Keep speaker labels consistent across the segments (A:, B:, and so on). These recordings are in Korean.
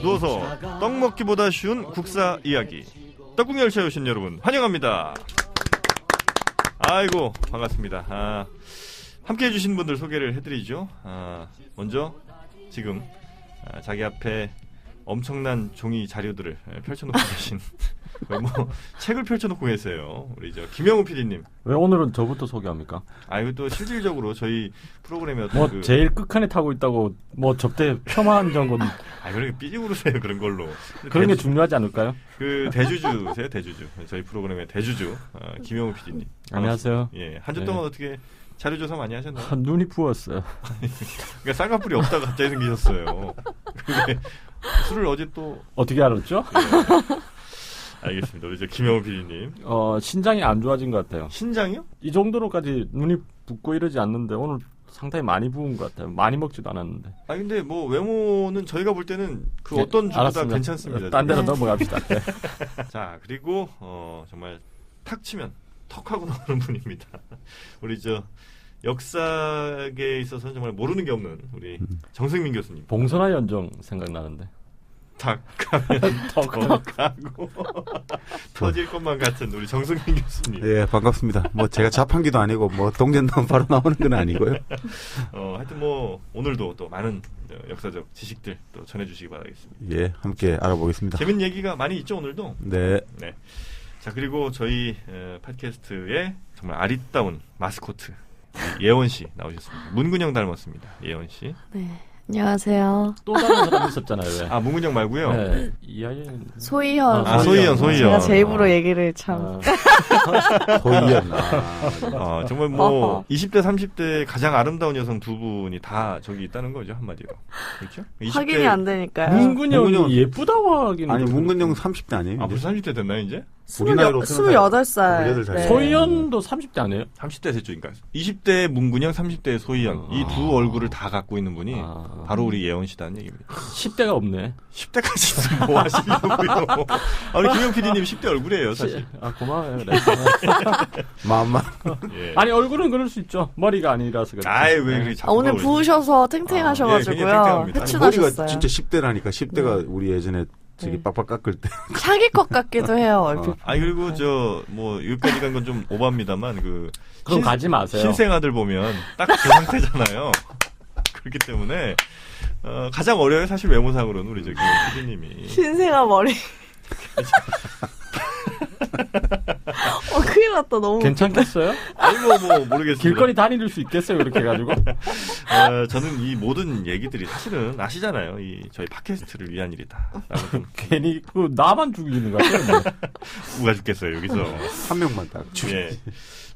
A: 누워서 떡 먹기보다 쉬운 국사 이야기. 떡국이 열차에 오신 여러분 환영합니다. 아이고 반갑습니다. 함께해 주신 분들 소개를 해드리죠. 먼저 지금 자기 앞에 엄청난 종이 자료들을 펼쳐놓고 계신 뭐 책을 펼쳐놓고 계세요. 우리 저 김영우 PD님.
B: 왜 오늘은 저부터 소개합니까?
A: 이거 또 실질적으로 저희 프로그램에
B: 뭐 제일 끝칸에 타고 있다고 뭐 접대 폄하한 정도는.
A: 그렇게 삐지고 그러세요 그런 걸로.
B: 그런 게 중요하지 않을까요?
A: 그 대주주세요 대주주. 저희 프로그램의 대주주 김영우 PD님.
B: 안녕하세요.
A: 예, 한 주 동안 어떻게 자료 조사 많이 하셨나요?
B: 눈이 부었어요.
A: 그러니까 쌍꺼풀이 없다가 갑자기 생기셨어요. 근데 술을 어제 또
B: 어떻게 알았죠?
A: 예. 알겠습니다. 우리 저 김영우 PD님.
B: 신장이 안 좋아진 것 같아요.
A: 신장이요?
B: 이 정도로까지 눈이 붓고 이러지 않는데 오늘 상당히 많이 부은 것 같아요. 많이 먹지도 않았는데.
A: 근데 뭐 외모는 저희가 볼 때는 그 어떤 주보다
B: 알았습니다.
A: 괜찮습니다.
B: 딴 데로 넘어갑시다. 네.
A: 자, 그리고 정말 탁 치면 턱하고 나오는 분입니다. 우리 저 역사계에 있어서는 정말 모르는 게 없는 우리 정승민 교수님.
B: 봉선화 연정 생각나는데.
A: 탁 하면 턱하고 터질 것만 같은 우리 정승민 교수님.
C: 예, 반갑습니다. 뭐 제가 자판기도 아니고 뭐 동전도 바로 나오는 건 아니고요.
A: 하여튼 뭐 오늘도 또 많은 역사적 지식들 또 전해주시기 바라겠습니다.
C: 예, 함께 알아보겠습니다.
A: 재밌는 얘기가 많이 있죠 오늘도.
C: 네.
A: 네. 자, 그리고 저희 팟캐스트에 정말 아리따운 마스코트 예원 씨 나오셨습니다. 문근영 닮았습니다. 예원 씨.
D: 네. 안녕하세요.
B: 또 다른 사람 있었잖아요. 왜?
A: 문근영 말고요.
B: 네. 이 아이는
D: 소희연.
A: 소희연.
D: 제가 제 입으로 얘기를 참.
C: 소희연.
A: 정말 뭐 20대 30대 가장 아름다운 여성 두 분이 다 저기 있다는 거죠 한마디로. 그렇죠?
D: 확인이 안 되니까요.
B: 문근영이 예쁘다고 하기는.
C: 아니 문근영 30대 아니에요?
A: 벌써 30대 됐나요 이제?
C: 우리 나이로
D: 28살.
C: 네.
B: 소희연도 30대 아니에요?
A: 30대 됐죠니까. 20대 문근영, 30대 소희연. 이 두 얼굴을 다 갖고 있는 분이 바로 우리 예원 씨다는 얘기입니다.
B: 10대가 없네.
A: 10대까지 뭐 하시려고요? 우리 김영 PD님 10대 얼굴이에요 사실.
B: 고마워요. 그래.
C: 마음만.
A: 예.
B: 아니 얼굴은 그럴 수 있죠. 머리가 아니라서 그래.
A: 왜 그렇게 자꾸
D: 오늘 부으셔서 탱탱하셔가지고요.
A: 예,
D: 회춘하셨어요.
C: 머리가 진짜 10대라니까 10대가 우리 예전에 저기 빡빡 깎을 때.
D: 샤기 것 같기도 해요. 얼핏.
A: 그리고 저 뭐 여기까지 간 건 좀 오바입니다만
B: 그럼 가지 마세요.
A: 신생아들 보면 딱 그 상태잖아요. 그렇기 때문에 가장 어려워요 사실 외모상으로는 우리 저기 PD님이.
D: 신생아 머리. 큰일 났다 너무.
B: 괜찮겠어요?
A: 뭐 모르겠습니다.
B: 길거리 다닐 수 있겠어요 그렇게 해가지고.
A: 저는 이 모든 얘기들이 사실은 아시잖아요. 저희 팟캐스트를 위한 일이다.
B: 괜히 나만 죽이는 거 같아요.
A: 누가 죽겠어요 여기서.
C: 한 명만 딱.
A: 예.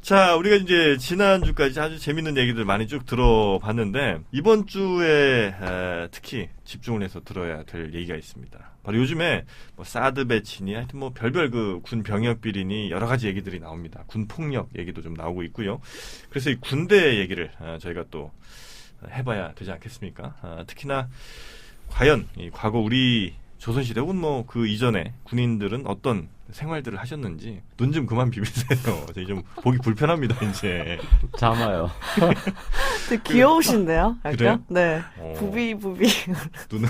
A: 자, 우리가 이제 지난주까지 아주 재밌는 얘기들 많이 쭉 들어봤는데 이번 주에 특히 집중을 해서 들어야 될 얘기가 있습니다. 바로 요즘에 뭐 사드 배치니 하여튼 뭐 별별 그 군 병역 비리니 여러 가지 얘기들이 나옵니다. 군 폭력 얘기도 좀 나오고 있고요. 그래서 이 군대 얘기를 저희가 또 해봐야 되지 않겠습니까? 특히나 과연 이 과거 우리 조선시대 혹은 뭐 그 이전에 군인들은 어떤 생활들을 하셨는지 눈 좀 그만 비비세요. 저희 좀 보기 불편합니다 이제.
B: 참아요.
D: 되게 귀여우신데요? 약간?
A: 그래요?
D: 네. 부비.
A: 눈은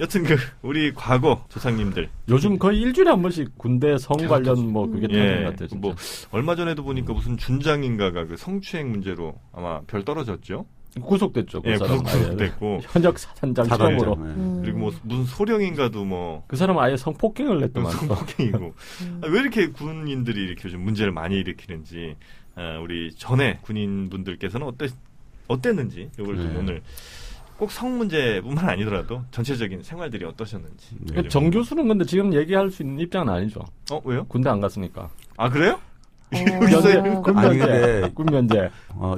A: 여튼 우리 과거 조상님들
B: 요즘 거의 일주일에 한 번씩 군대 성 관련 뭐 그게 터지는 것 같아요. 진짜.
A: 뭐 얼마 전에도 보니까 무슨 준장인가가 그 성추행 문제로 아마 별 떨어졌죠.
B: 구속됐죠. 그
A: 예,
B: 사람
A: 구속됐고
B: 현역 사단장 처음으로.
A: 그리고 뭐 무슨 소령인가도 뭐
B: 그 사람 아예 성폭행을 했더만.
A: 성폭행이고 왜 이렇게 군인들이 이렇게 요즘 문제를 많이 일으키는지 우리 전에 군인분들께서는 어땠는지 이걸 좀 오늘 꼭 성 문제뿐만 아니더라도 전체적인 생활들이 어떠셨는지.
B: 정 교수는 근데 지금 얘기할 수 있는 입장은 아니죠.
A: 왜요?
B: 군대 안 갔으니까.
A: 그래요?
B: 군면제.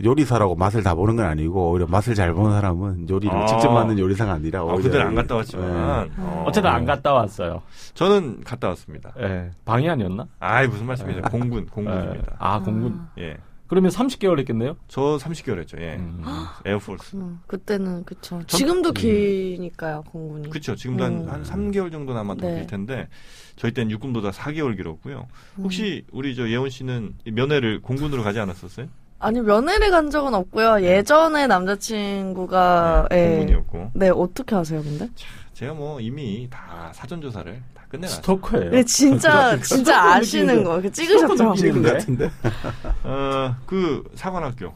C: 요리사라고 맛을 다 보는 건 아니고 오히려 맛을 잘 보는 사람은 요리를 직접 만든 요리사가 아니라 오히려
A: 군대를 안 갔다 왔지만
B: 어쨌든 안 갔다 왔어요.
A: 저는 갔다 왔습니다.
B: 예. 방위 아니었나?
A: 무슨 말씀이세요? 공군입니다.
B: 공군.
A: 예.
B: 그러면 30개월 했겠네요?
A: 저 30개월 했죠. 예. 에어포스.
D: 그때는 그쵸. 지금도 기니까요, 공군이.
A: 그렇죠. 지금도 한 3개월 정도는 아마 더 길 텐데 저희 때는 육군보다 4개월 길었고요. 혹시 우리 저 예원 씨는 면회를 공군으로 가지 않았었어요?
D: 아니, 면회를 간 적은 없고요. 예전에 남자친구가,
A: 공군이었고.
D: 네, 어떻게 하세요, 근데?
A: 제가 뭐 이미 다 사전조사를 다 끝내놨어요.
B: 스토커예요.
D: 네, 진짜 아시는 거. 그 찍으셨죠?
C: 찍은 것 같은데.
A: 그 사관학교.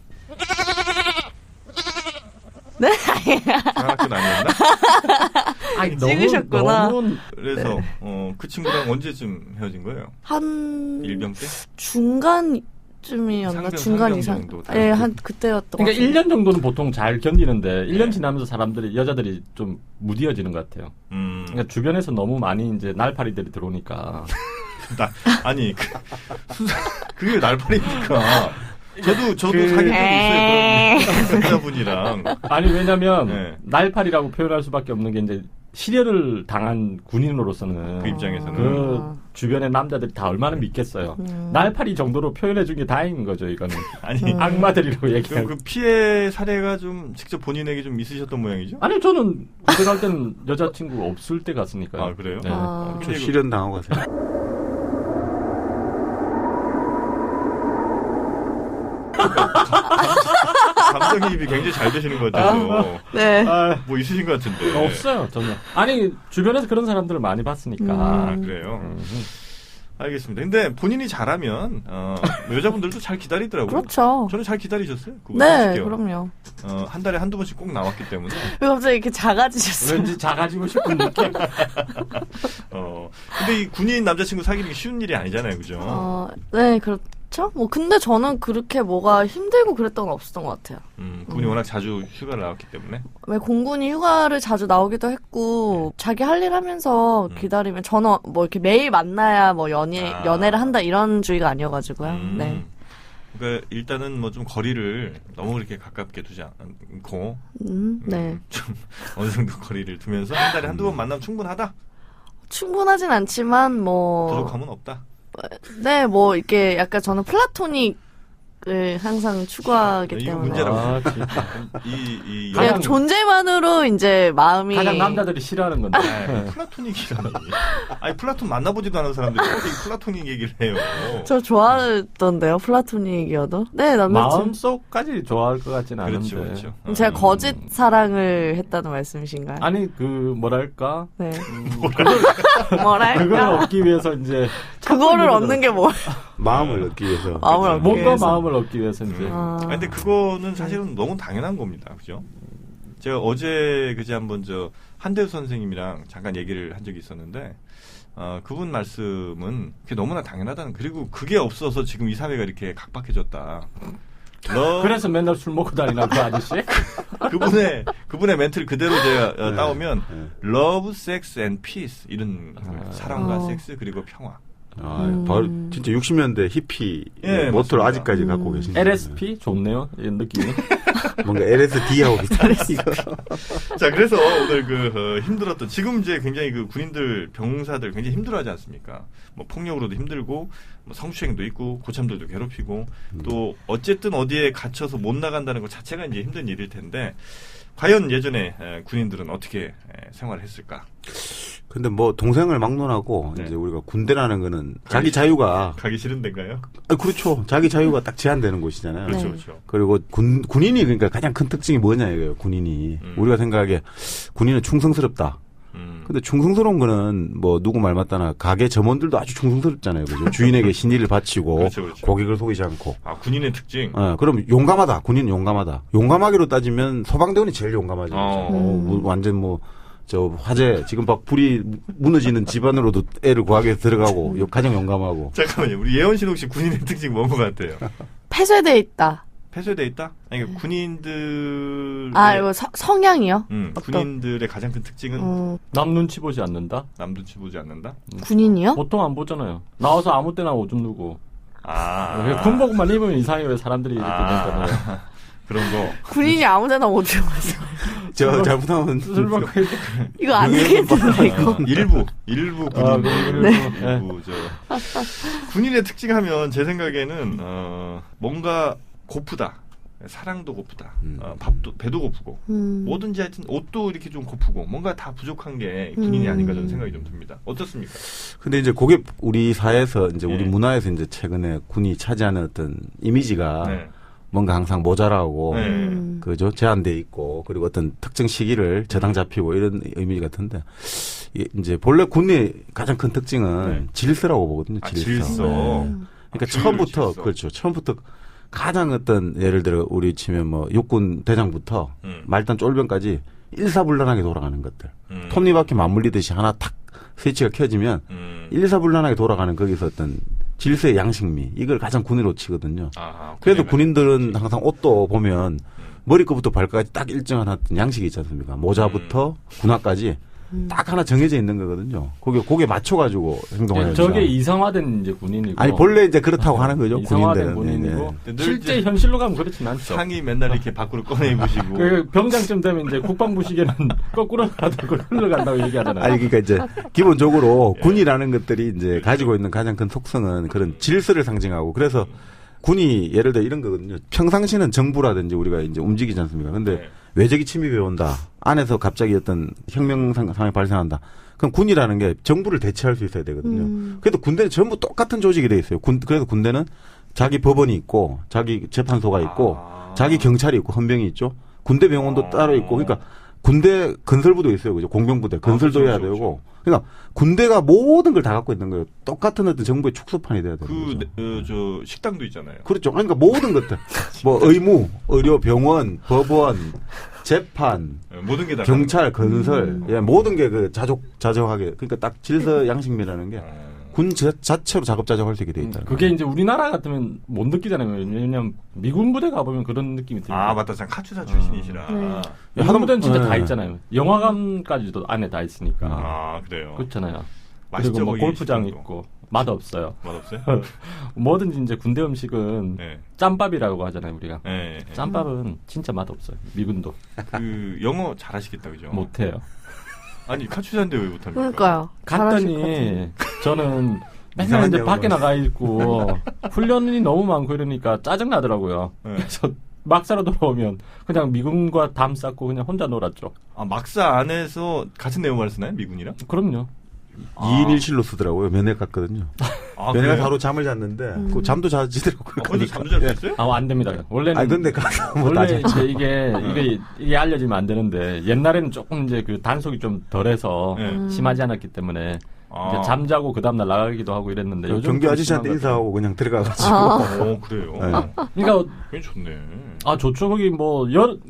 D: 네?
A: 사관학교는 아니었나?
B: 아니,
D: 찍으셨구나.
B: 너무
A: 그래서 그 친구랑 언제쯤 헤어진 거예요?
D: 한,
A: 일병 때?
D: 중간쯤이었나?
A: 상병,
D: 중간
A: 상병
D: 이상.
A: 정도 다
D: 예, 한, 그때였던 것
B: 그러니까
D: 같아요.
B: 1년 정도는 보통 잘 견디는데 1년
A: 네.
B: 지나면서 여자들이 좀 무디어지는 것 같아요. 그러니까 주변에서 너무 많이 이제 날파리들이 들어오니까.
A: 아니, 그게 날파리니까. 저도 사귄 적이 있어요. 그런 여자분이랑.
B: 아니, 왜냐면
A: 네.
B: 날파리라고 표현할 수밖에 없는 게 이제 실혈을 당한 군인으로서는
A: 그 입장에서는.
B: 그 주변의 남자들이 다 얼마나 믿겠어요. 날파리 정도로 표현해 준 게 다행인 거죠, 이거는.
A: 아니,
B: 악마들이라고
A: 그럼
B: 얘기하고.
A: 그 피해 사례가 좀 직접 본인에게 좀 있으셨던 모양이죠?
B: 아니, 저는 군대 갈 때는 여자친구 없을 때 갔으니까요.
A: 아, 그래요?
B: 네.
C: 저 실현 당하고 가세요.
A: 감정이입이 굉장히 잘 되시는 것 같아서.
D: 네.
A: 뭐 있으신 것 같은데.
B: 없어요, 전혀. 아니, 주변에서 그런 사람들을 많이 봤으니까.
A: 아, 그래요? 알겠습니다. 근데 본인이 잘하면, 여자분들도 잘 기다리더라고요.
D: 그렇죠.
A: 저는 잘 기다리셨어요. 그거
D: 네,
A: 솔직히요.
D: 그럼요.
A: 한 달에 한두 번씩 꼭 나왔기 때문에.
D: 왜 갑자기 이렇게 작아지셨어요?
B: 왠지 작아지고 싶은 느낌.
A: 근데 이 군인 남자친구 사귀는 게 쉬운 일이 아니잖아요. 그죠?
D: 네, 그렇죠. 뭐, 근데 저는 그렇게 뭐가 힘들고 그랬던 건 없었던 것 같아요.
A: 군이 워낙 자주 휴가를 나왔기 때문에.
D: 왜 공군이 휴가를 자주 나오기도 했고, 자기 할 일 하면서 기다리면, 저는 뭐 이렇게 매일 만나야 뭐 연애를 한다 이런 주의가 아니어가지고요. 네.
A: 그러니까 일단은 뭐 좀 거리를 너무 그렇게 가깝게 두지 않고,
D: 네.
A: 좀 어느 정도 거리를 두면서 한 달에 한두 번 만나면 충분하다?
D: 충분하진 않지만, 뭐.
A: 부족함은 없다?
D: 네, 뭐, 이렇게 약간 저는 플라토닉을 항상 추구하기
A: 이거
D: 때문에.
A: 문제라고.
B: 진짜.
A: 이
D: 그냥
B: 가장-
D: 존재만으로 이제 마음이.
B: 가장 남자들이 싫어하는 건데.
A: 플라토닉이라니. 아니, 플라톤 만나보지도 않은 사람들이 어떻게 플라토닉 얘기를 해요?
D: 저 좋아했던데요, 플라토닉이어도. 네, 남자친구.
B: 마음속까지 좋아할 것 같지는
A: 그렇죠,
B: 않은데.
A: 그렇죠.
D: 제가 거짓 사랑을 했다는 말씀이신가요?
B: 아니, 뭐랄까.
D: 네. 뭐랄까?
B: 그걸 얻기 위해서 이제.
D: 그거를 얻는 게 뭐?
C: 마음을 얻기 위해서.
D: 마음을 얻기
B: 뭔가
D: 위해서.
B: 마음을 얻기 위해서 이제.
A: 아니, 근데 그거는 사실은 너무 당연한 겁니다. 그죠? 제가 어제 그제 한번 한대우 선생님이랑 잠깐 얘기를 한 적이 있었는데, 그분 말씀은 그게 너무나 당연하다는, 그리고 그게 없어서 지금 이 사회가 이렇게 각박해졌다.
B: 그래서 맨날 술 먹고 다니나, 그 아저씨?
A: 그분의 멘트를 그대로 제가 따오면,
C: 네.
A: love, sex and peace. 이런, 사랑과 섹스, 그리고 평화.
C: 바로 진짜 60년대 히피
A: 예,
C: 모토를
A: 맞습니다.
C: 아직까지 갖고 계신
B: LSP? 좋네요. 이 느낌이.
C: 뭔가 LSD하고 비슷한
A: 자, 그래서 오늘 힘들었던, 지금 이제 굉장히 군인들, 병사들 굉장히 힘들어하지 않습니까? 뭐 폭력으로도 힘들고, 뭐 성추행도 있고, 고참들도 괴롭히고, 또 어쨌든 어디에 갇혀서 못 나간다는 것 자체가 이제 힘든 일일 텐데, 과연 예전에 군인들은 어떻게 생활을 했을까?
C: 근데 뭐 동생을 막론하고
A: 네.
C: 이제 우리가 군대라는 거는 자기 자유가
A: 가기 싫은 데인가요?
C: 그렇죠. 자기 자유가 딱 제한되는 곳이잖아요.
A: 그렇죠,
D: 네.
A: 그렇죠.
C: 그리고 군인이 그러니까 가장 큰 특징이 뭐냐 이거예요. 군인이 우리가 생각하기에 군인은 충성스럽다. 근데 충성스러운 거는 뭐 누구 말 맞다나 가게 점원들도 아주 충성스럽잖아요. 그죠? 주인에게 신의를 바치고
A: 그렇죠, 그렇죠.
C: 고객을 속이지 않고.
A: 군인의 특징.
C: 그럼 용감하다. 군인은 용감하다. 용감하기로 따지면 소방대원이 제일 용감하죠. 완전 화재 지금 막 불이 무너지는 집안으로도 애를 구하기 위해서 들어가고 가장 용감하고.
A: 잠깐만요. 우리 예원씨 혹시 군인의 특징 뭔 것 같아요?
D: 폐쇄돼 있다.
A: 폐쇄돼 있다? 아니, 그러니까 군인들.
D: 이거 성향이요?
A: 군인들의 가장 큰 특징은
B: 남 눈치 보지 않는다?
A: 남 눈치 보지 않는다?
D: 군인이요?
B: 보통 안 보잖아요. 나와서 아무 때나 오줌 누고.
A: 아.
B: 군복만 입으면 이상해. 왜 사람들이 이렇게 된다나요?
A: 그런 거.
D: 군인이 아무데나 오줌 마세요.
C: 저 잘못하면
B: 술 먹고
D: 이거 안 되겠는데 이거.
A: 일부 군인.
B: 네.
A: 군인의 특징하면 제 생각에는 뭔가 고프다. 사랑도 고프다. 배도 고프고. 뭐든지 하여튼 옷도 이렇게 좀 고프고. 뭔가 다 부족한 게 군인이 아닌가 저는 생각이 좀 듭니다. 어떻습니까?
C: 근데 이제 그게 우리 사회에서 이제
A: 네.
C: 우리 문화에서 이제 최근에 군이 차지하는 어떤 이미지가
A: 네.
C: 뭔가 항상 모자라고
A: 네.
C: 그죠 제한돼 있고 그리고 어떤 특정 시기를 저당 잡히고 이런 의미 같은데 이제 본래 군의 가장 큰 특징은
A: 네.
C: 질서라고 보거든요.
A: 질서.
C: 그러니까
A: 규율,
C: 처음부터
A: 질서.
C: 그렇죠. 처음부터 가장 어떤 예를 들어 우리 치면 뭐 육군 대장부터 말단 쫄병까지 일사불란하게 돌아가는 것들. 톱니바퀴 맞물리듯이 하나 탁 스위치가 켜지면 일사불란하게 돌아가는 거기서 어떤 질서의 양식미 이걸 가장 군의로 치거든요. 그래도 군인들은 항상 옷도 보면 머리끝부터 발끝까지 딱 일정한 어떤 양식이 있지 않습니까? 모자부터 군화까지 딱 하나 정해져 있는 거거든요. 거기에 맞춰가지고 행동해야죠.
B: 저게 이성화된 이제 군인이고.
C: 아니 본래 이제 그렇다고 하는 거죠.
B: 이성화된
C: 군인들은.
B: 군인이고.
A: 네, 네.
B: 실제 현실로 가면 그렇진 않죠.
A: 상의 맨날 이렇게 밖으로 꺼내 입으시고.
B: 그 병장쯤 되면 이제 국방부 시계는 거꾸로 가다고 흘러간다고 얘기하잖아요.
C: 아니 그러니까 이제 기본적으로 군이라는 것들이 이제 가지고 있는 가장 큰 속성은 그런 질서를 상징하고 그래서 군이 예를 들어 이런 거거든요. 평상시는 정부라든지 우리가 이제 움직이지 않습니까? 근데
A: 네.
C: 외적이 침입해 온다. 안에서 갑자기 어떤 혁명 상황이 발생한다. 그럼 군이라는 게 정부를 대체할 수 있어야 되거든요. 그래도 군대는 전부 똑같은 조직이 돼 있어요. 그래서 군대는 자기 법원이 있고 자기 재판소가 있고 자기 경찰이 있고 헌병이 있죠. 군대 병원도 따로 있고 그러니까 군대 건설부도 있어요. 그죠? 공병부대 건설도 해야
A: 그렇죠,
C: 되고 그러니까 군대가 모든 걸 다 갖고 있는 거예요. 똑같은 어떤 정부의 축소판이 돼야 되는 거죠.
A: 저 식당도 있잖아요.
C: 그렇죠. 그러니까 모든 것들 뭐 의무, 의료, 병원, 법원, 재판,
A: 모든 게 다
C: 경찰, 건설, 예, 모든 게 그 자족하게 그러니까 딱 질서 양식미라는 게 군 자체로 작업자족할 수 있게 돼 있다.
B: 그게 이제 우리나라 같으면 못 느끼잖아요. 왜냐면 미군 부대 가보면 그런 느낌이 들어요.
A: 아 맞다, 참 카투사 출신이시라.
B: 미군 부대는 진짜 다
C: 네.
B: 있잖아요. 영화관까지도 안에 다 있으니까.
A: 아 그래요.
B: 그렇잖아요.
A: 맛있죠,
B: 그리고 뭐
A: 거기
B: 골프장
A: 식당도.
B: 있고 맛 없어요.
A: 맛없어요?
B: 뭐든지 이제 군대 음식은
A: 네.
B: 짬밥이라고 하잖아요, 우리가.
A: 네.
B: 짬밥은 진짜 맛 없어요. 미군도
A: 그 영어 잘하시겠다 그죠?
B: 못해요.
A: 아니 카투사인데 왜 못합니까?
D: 그러니까요. 잘하실 것 같아요.
B: 갔더니 저는 맨날
C: 이상한
B: 이제
C: 영어
B: 밖에 나가 있고 훈련이 너무 많고 이러니까 짜증 나더라고요.
A: 네.
B: 그래서 막사로 돌아오면 그냥 미군과 담 쌓고 그냥 혼자 놀았죠.
A: 아 막사 안에서 같은 내용을 쓰나요 미군이랑?
B: 그럼요.
C: 2인 1실로 쓰더라고요. 면회 갔거든요.
A: 아
C: 면회가
A: 그래요?
C: 하루 잠을 잤는데 그 잠도 자지더라고요.
A: 먼저 잠도 잘 잤어요?
B: 안 됩니다. 원래는
C: 아니 근데 가서 뭐다
B: 원래 이제 이게 알려지면 안 되는데 옛날에는 조금 이제 그 단속이 좀 덜해서
A: 네.
B: 심하지 않았기 때문에
A: 아.
B: 이제 잠자고 그 다음날 나가기도 하고 이랬는데 요즘
C: 경비
B: 좀
C: 아저씨한테
B: 심한 것 같아요.
C: 인사하고 그냥 들어가가지고
A: 어 그래요.
C: 네.
B: 그러니까
A: 괜히 좋네.
B: 좋죠. 거기 뭐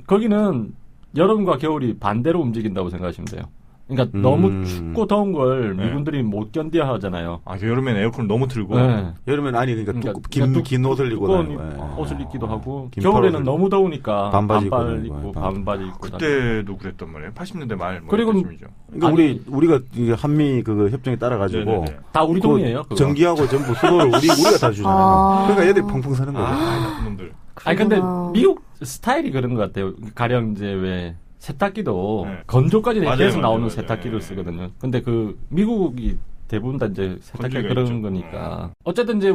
B: 거기는 여름과 겨울이 반대로 움직인다고 생각하시면 돼요. 그러니까 너무 춥고 더운 걸
A: 네.
B: 미군들이 못 견뎌 하잖아요.
A: 아 여름엔 에어컨을 너무 틀고.
B: 네.
C: 여름엔 아니 그러니까 긴 옷을 입고
B: 두꺼운
C: 다니고 예.
B: 옷을 입기도 하고
C: 긴
B: 겨울에는
C: 팔옷을
B: 너무 더우니까
C: 반바지 입고
B: 반팔
C: 다니고,
B: 입고
C: 반바지.
B: 반바지 입고 다니고.
A: 그때도 그랬단 말이에요. 80년대 말. 뭐
B: 그리고
A: 이때쯤이죠.
C: 그러니까
B: 아니,
C: 우리가 이게 한미 그 협정에 따라 가지고
A: 네네네.
B: 다 우리 동이에요. 그거.
C: 전기하고 전부 수도를 우리가 다 주잖아요.
D: 아.
C: 그러니까 얘들이 펑펑 서는 거죠.
A: 나쁜 놈들.
B: 아니 근데
D: 그렇구나.
B: 미국 스타일이 그런 것 같아요. 가령 이제 왜 세탁기도
A: 네.
B: 건조까지
A: 맞아요,
B: 계속
A: 맞아요,
B: 나오는
A: 맞아요.
B: 세탁기를
A: 네.
B: 쓰거든요. 근데 그 미국이 대부분 다 이제 세탁기가
A: 건조기가
B: 그런
A: 있죠.
B: 거니까 어쨌든 이제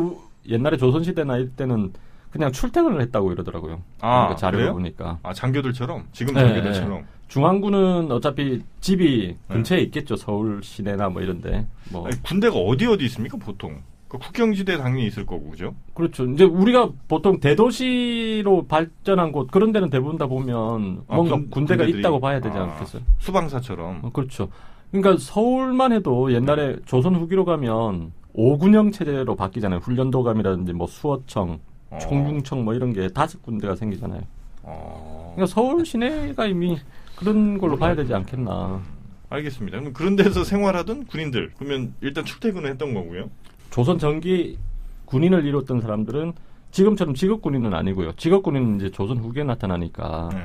B: 옛날에 조선시대나 이때는 그냥 출퇴근을 했다고 이러더라고요.
A: 아,
B: 그러니까 자료를
A: 그래요?
B: 보니까
A: 아 장교들처럼 지금
B: 네,
A: 장교들처럼.
B: 중앙군은 어차피 집이 근처에 있겠죠. 서울 시내나 뭐 이런데 뭐
A: 아니, 군대가 어디 있습니까 보통? 그 국경지대 당연히 있을 거고 그죠?
B: 그렇죠. 이제 우리가 보통 대도시로 발전한 곳 그런 데는 대부분 다 보면
A: 아,
B: 뭔가 군대가
A: 군대들이-
B: 있다고 봐야 되지
A: 아,
B: 않겠어요?
A: 수방사처럼.
B: 그렇죠. 그러니까 서울만 해도 옛날에 조선 후기로 가면 5군형 체제로 바뀌잖아요. 훈련도감이라든지 뭐 수어청, 총융청 뭐 이런 게 5군데가 생기잖아요. 그러니까 서울 시내가 이미 그런 걸로 봐야 되지 않겠나.
A: 알겠습니다. 그럼 그런 데서 생활하던 군인들 그러면 일단 출퇴근을 했던 거고요.
B: 조선 전기 군인을 이뤘던 사람들은 지금처럼 직업 군인은 아니고요. 직업 군인은 이제 조선 후기에 나타나니까.
A: 네.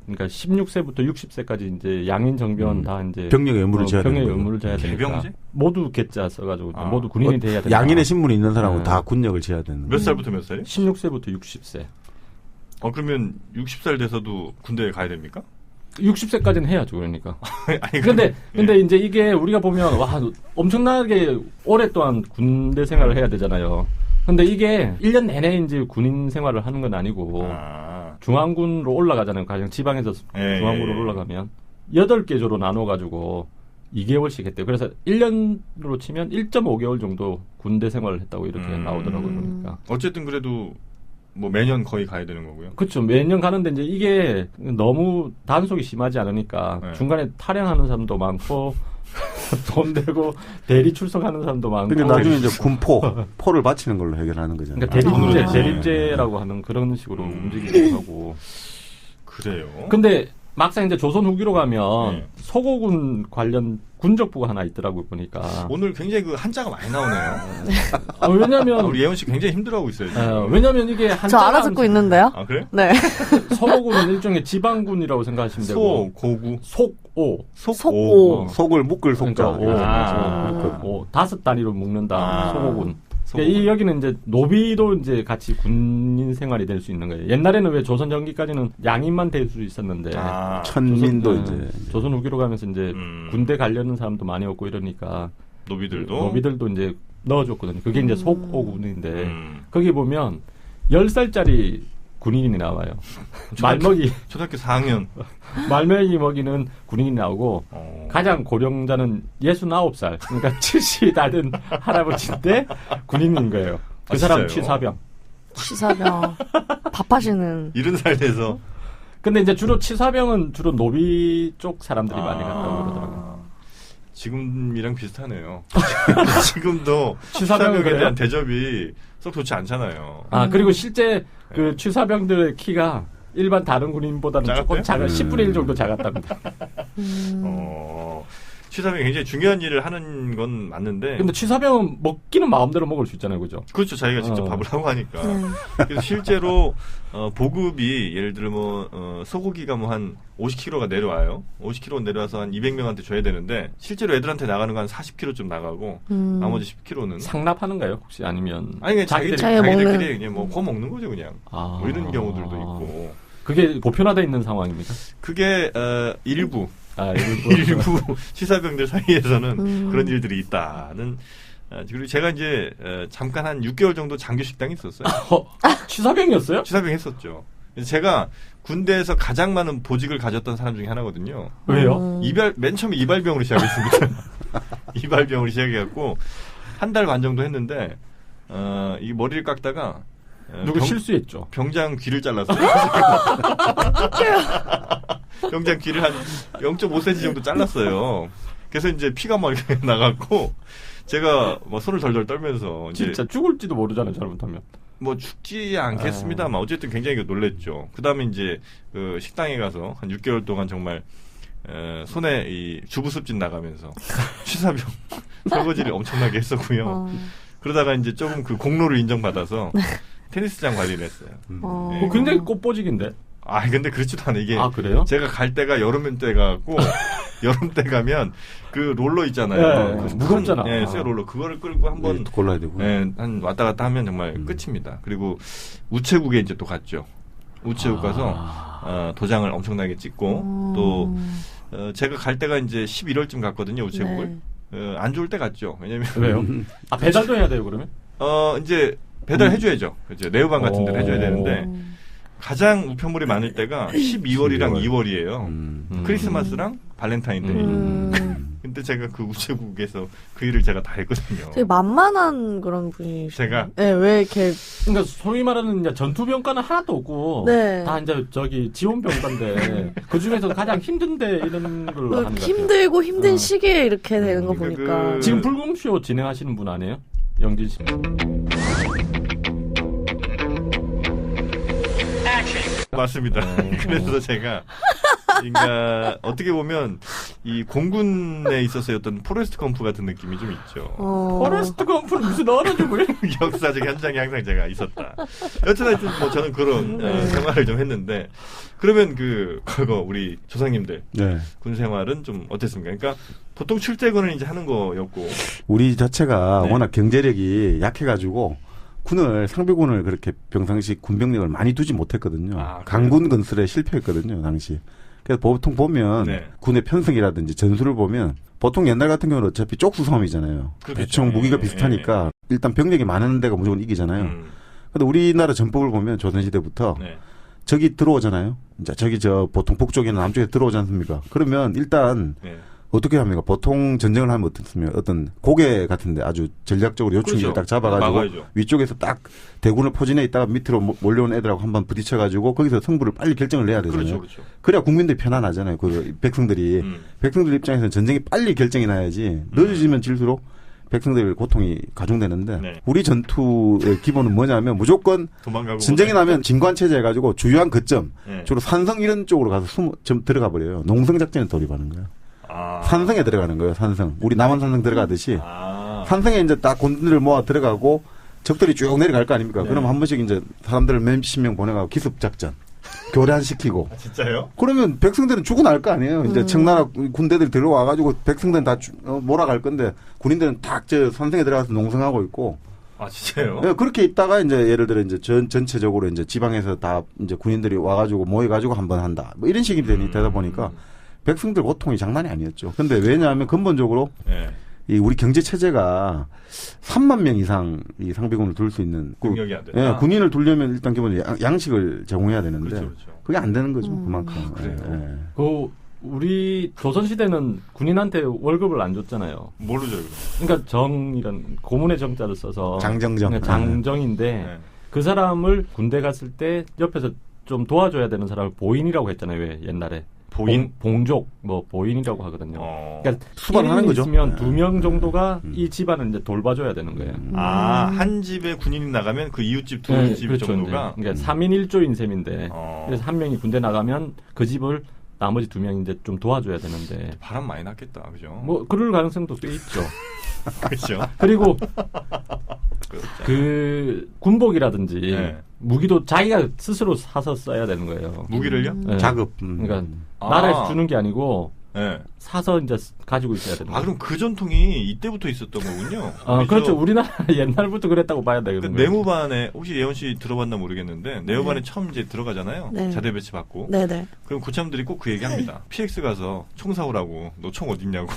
B: 그러니까 16세부터 60세까지 이제 양인 정변 다 이제
C: 병력의 의무를 져야 되는
B: 병의
C: 거예요.
B: 의무를 져야 되니까
A: 개병제?
B: 모두 개짜 써가지고
A: 아.
B: 모두 군인이 돼야 되니까.
C: 양인의 신분이 있는 사람은
B: 네.
C: 다 군역을 지어야 되는
A: 몇
C: 거예요.
A: 살부터 몇 살이요?
B: 16세부터 60세.
A: 그러면 60살 돼서도 군대에 가야 됩니까?
B: 60세까지는 해야죠, 그러니까.
A: 아니,
B: 근데
A: 예.
B: 이제 이게 우리가 보면, 와, 엄청나게 오랫동안 군대 생활을 해야 되잖아요. 근데 이게 1년 내내 이제 군인 생활을 하는 건 아니고, 중앙군으로 올라가잖아요. 가령 지방에서
A: 예,
B: 중앙군으로
A: 예, 예.
B: 올라가면, 8개조로 나눠가지고, 2개월씩 했대요. 그래서 1년으로 치면 1.5개월 정도 군대 생활을 했다고 이렇게 나오더라고요, 그러니까.
A: 어쨌든 그래도 뭐 매년 거의 가야 되는 거고요.
B: 그렇죠. 매년 가는데 이제 이게 너무 단속이 심하지 않으니까
A: 네.
B: 중간에 탈영하는 사람도 많고 돈 내고 대리 출석하는 사람도 많고.
C: 그러니까 나중에 이제 포를 바치는 걸로 해결하는 거잖아요.
B: 그러니까
A: 아.
B: 대립제라고 하는 그런 식으로 움직이기도 하고.
A: 그래요.
B: 근데 막상 이제 조선 후기로 가면
A: 네.
B: 서고군 관련 군적부가 하나 있더라고요, 보니까.
A: 오늘 굉장히 그 한자가 많이 나오네요.
B: 왜냐면
A: 우리 예원 씨 굉장히 힘들어하고 있어요. 지금.
B: 왜냐면 이게
D: 저
B: 한자가
D: 알아듣고 있는데요.
A: 아 그래?
D: 네.
B: 서고군은 일종의 지방군이라고 생각하시면 되고
A: 소고구
B: 속오
D: 속오.
C: 속을 묶을 속자.
B: 그러니까
A: 아.
B: 오, 5단위로 묶는다.
A: 아.
B: 소고군.
A: 소고군.
B: 그러니까 여기는 이제 노비도 이제 같이 군인 생활이 될 수 있는 거예요. 옛날에는 왜 조선 전기까지는 양인만 될 수 있었는데
A: 아,
C: 천민도
B: 조선,
C: 이제
B: 조선 후기로 가면서 이제 군대 가려는 사람도 많이 없고 이러니까 노비들도 이제 넣어줬거든요. 그게 이제 속오군인데 거기 보면 10살짜리 군인이 나와요. 말먹이
A: 초등학교 4학년
B: 말먹이 먹이는 군인이 나오고 가장 고령자는 69살 그러니까 70이 다 된 할아버지인데 군인인 거예요. 그 사람
A: 진짜요?
D: 취사병. 밥하시는.
A: 70살 돼서
B: 근데 이제 주로 취사병은 주로 노비 쪽 사람들이 많이 갔다고 그러더라고요.
A: 지금이랑 비슷하네요. 지금도
B: 취사병에
A: 취사병에
B: 대한
A: 대한 대접이 썩 좋지 않잖아요.
B: 그리고 실제 그 취사병들의 키가 일반 다른 군인보다는 조금 작아 10분의 1 정도 작았답니다.
A: 취사병이 굉장히 중요한 일을 하는 건 맞는데.
B: 근데 취사병은 먹기는 마음대로 먹을 수 있잖아요, 그죠?
A: 그렇죠. 자기가 직접 밥을 하고 하니까. 그래서 실제로 보급이 예를 들어 소고기가 뭐 한 50kg가 내려와요. 50kg 내려와서 한 200명한테 줘야 되는데 실제로 애들한테 나가는 건 한 40kg쯤 나가고 나머지 10kg는
B: 상납하는가요? 혹시 아니면
A: 아니 그냥 자기들끼리 그냥 뭐 구워 먹는 거죠, 그냥. 뭐 이런 경우들도 있고.
B: 그게 보편화되어 있는 상황입니까?
A: 그게 일부
B: 일부
A: 취사병들 사이에서는 그런 일들이 있다는. 그리고 제가 이제 잠깐 한 6개월 정도 장교 식당이 있었어요.
B: 취사병이었어요?
A: 취사병 했었죠. 제가 군대에서 가장 많은 보직을 가졌던 사람 중에 하나거든요.
B: 왜요?
A: 맨 처음에 이발병으로 시작했습니다. 이발병으로 시작해갖고 한 달 반 정도 했는데 이 머리를 깎다가
B: 누구 실수했죠?
A: 병장 귀를 잘랐어요. 병장 귀를 한 0.5cm 정도 잘랐어요. 그래서 이제 피가 막 이렇게 나갔고 제가 뭐 손을 덜덜 떨면서 이제
B: 진짜 죽을지도 모르잖아요, 잘못하면.
A: 뭐 죽지 않겠습니다만 어쨌든 굉장히 놀랬죠. 그다음에 이제 그 식당에 가서 한 6개월 동안 정말 손에 이 주부습진 나가면서 취사병 설거지를 엄청나게 했었고요. 그러다가 이제 조금 그 공로를 인정받아서 테니스장 관리를 했어요.
B: 네. 굉장히 꽃보직인데.
A: 근데 그렇지도 않아. 이게
B: 그래요?
A: 제가 갈 때가 여름 때가 갖고 여름 때 가면 그 롤러 있잖아요.
B: 네, 무겁잖아.
A: 새 롤러 그거를 끌고 한번
C: 골라야 되고.
A: 한 왔다 갔다 하면 정말 끝입니다. 그리고 우체국에 이제 또 갔죠. 우체국 가서 도장을 엄청나게 찍고 또 제가 갈 때가 이제 11월쯤 갔거든요. 우체국을. 안 좋을 때 갔죠. 왜냐면
B: 왜요? 배달도 해야 돼요, 그러면?
A: 이제 배달해줘야죠. 이제 네오방 같은 데를 해줘야 되는데 가장 우편물이 많을 때가 12월이랑 2월이에요. 크리스마스랑 발렌타인데이. 근데 제가 그 우체국에서 그 일을 제가 다 했거든요.
D: 되게 만만한 그런 분이.
A: 제가?
D: 네, 왜 이렇게.
B: 그러니까 소위 말하는 이제 전투병과는 하나도 없고.
D: 네.
B: 다 이제 지원병과인데. 그 중에서 가장 힘든데 이런 걸로 하는 것 같아요.
D: 힘들고 힘든 시기에 이렇게 되는 거 보니까.
B: 지금 불금쇼 진행하시는 분 아니에요? 영진 씨.
A: 맞습니다. 그래서 제가 그러니까 어떻게 보면 이 공군에 있어서의 어떤 포레스트 검프 같은 느낌이 좀 있죠.
B: 포레스트 검프는 무슨 얼어주고요?
A: 역사적 현장에 항상 제가 있었다. 여튼 뭐 저는 그런 생활을 좀 했는데 그러면 그거 우리 조상님들 군 생활은 좀 어땠습니까? 그러니까 보통 출퇴근을 이제 하는 거였고
C: 우리 자체가 워낙 경제력이 약해가지고 군을 상비군을 그렇게 평상시 군병력을 많이 두지 못했거든요. 강군 건설에 실패했거든요, 당시. 그래서 보통 보면 군의 편성이라든지 전술을 보면 보통 옛날 같은 경우는 어차피 쪽수 싸움이잖아요. 그렇죠. 대충 무기가 비슷하니까 일단 병력이 많은 데가 무조건 이기잖아요. 근데 우리나라 전법을 보면 조선시대부터 적이 들어오잖아요. 이제 적이 보통 북쪽이나 남쪽에 들어오지 않습니까? 그러면 일단 어떻게 합니까? 보통 전쟁을 하면 어떻습니까? 어떤 고개 같은데 아주 전략적으로 요충지를
A: 그렇죠.
C: 딱 잡아가지고
A: 막아야죠.
C: 위쪽에서 딱 대군을 포진해 있다가 밑으로 몰려온 애들하고 한번 부딪혀가지고 거기서 승부를 빨리 결정을 내야 되잖아요.
A: 그렇죠, 그렇죠.
C: 그래야 국민들이 편안하잖아요. 그 백성들이. 백성들 입장에서는 전쟁이 빨리 결정이 나야지 늦어지면 질수록 백성들 고통이 가중되는데
A: 네.
C: 우리 전투의 기본은 뭐냐면 무조건
A: 도망가고
C: 전쟁이 나면 진관체제 해가지고 주요한 거점
A: 네.
C: 주로 산성 이런 쪽으로 가서 좀 들어가 버려요. 농성작전에 돌입하는 거예요. 산성에 들어가는 거예요. 산성. 우리 남한 산성 들어가듯이 산성에 이제 딱 군들을 모아 들어가고 적들이 쭉 내려갈 거 아닙니까?
A: 네.
C: 그럼 한 번씩 이제 사람들을 몇십 명 보내가고 기습작전 교란시키고
A: 진짜요?
C: 그러면 백성들은 죽어날 거 아니에요. 이제 청나라 군대들이 들어와가지고 백성들은 다 몰아갈 건데 군인들은 딱 저 산성에 들어가서 농성하고 있고.
A: 아 진짜요?
C: 네, 그렇게 있다가 이제 예를 들어 이제 전체적으로 이제 지방에서 다 이제 군인들이 와가지고 모여가지고 한번 한다. 뭐 이런 식이 되다 보니까 백성들 고통이 장난이 아니었죠. 근데 왜냐하면 근본적으로
A: 네.
C: 이 우리 경제 체제가 3만 명 이상 이 상비군을 둘 수 있는
A: 능력이 안 된다.
C: 군인을 두려면 일단 기본 양식을 제공해야 되는데
A: 그렇죠, 그렇죠.
C: 그게 안 되는 거죠. 그만큼.
A: 그래요?
C: 예.
B: 그 우리 조선 시대는 군인한테 월급을 안 줬잖아요.
A: 뭘로 줘요?
B: 그러니까 정이란 고문의 정자를 써서
C: 장정정.
B: 그냥 장정인데
A: 네.
B: 그 사람을 군대 갔을 때 옆에서 좀 도와줘야 되는 사람을 보인이라고 했잖아요. 왜 옛날에
A: 보인?
B: 봉족 뭐 보인이라고 하거든요. 그러니까
C: 수반을 하는
B: 1인이
C: 거죠.
B: 있으면 2명 정도가 이 집안을 이제 돌봐줘야 되는 거예요.
A: 한 집에 군인이 나가면 그 이웃집 두 집
B: 그렇죠.
A: 정도가
B: 이제. 그러니까 3인 1조인 셈인데 그래서 한 명이 군대 나가면 그 집을 나머지 2명이 이제 좀 도와줘야 되는데
A: 바람 많이 났겠다, 그죠?
B: 뭐 그럴 가능성도 꽤 있죠.
A: 그렇죠.
B: 그리고 그 군복이라든지
A: 네.
B: 무기도 자기가 스스로 사서 써야 되는 거예요.
A: 무기를요?
B: 네.
C: 자급.
B: 그러니까 나라에서 주는 게 아니고
A: 네.
B: 사서 이제 가지고 있어야 되는 거예요.
A: 그럼 그 전통이 이때부터 있었던 거군요.
B: 그렇죠. 우리나라 옛날부터 그랬다고 봐야 되는
A: 그러니까
B: 거예요.
A: 내무반에 혹시 예원 씨 들어봤나 모르겠는데 내무반에 처음 이제 들어가잖아요.
D: 네.
A: 자대 배치 받고.
D: 네네.
A: 그럼 고참들이 꼭 그 얘기합니다. PX 가서 총 사오라고. 너 총 어딨냐고.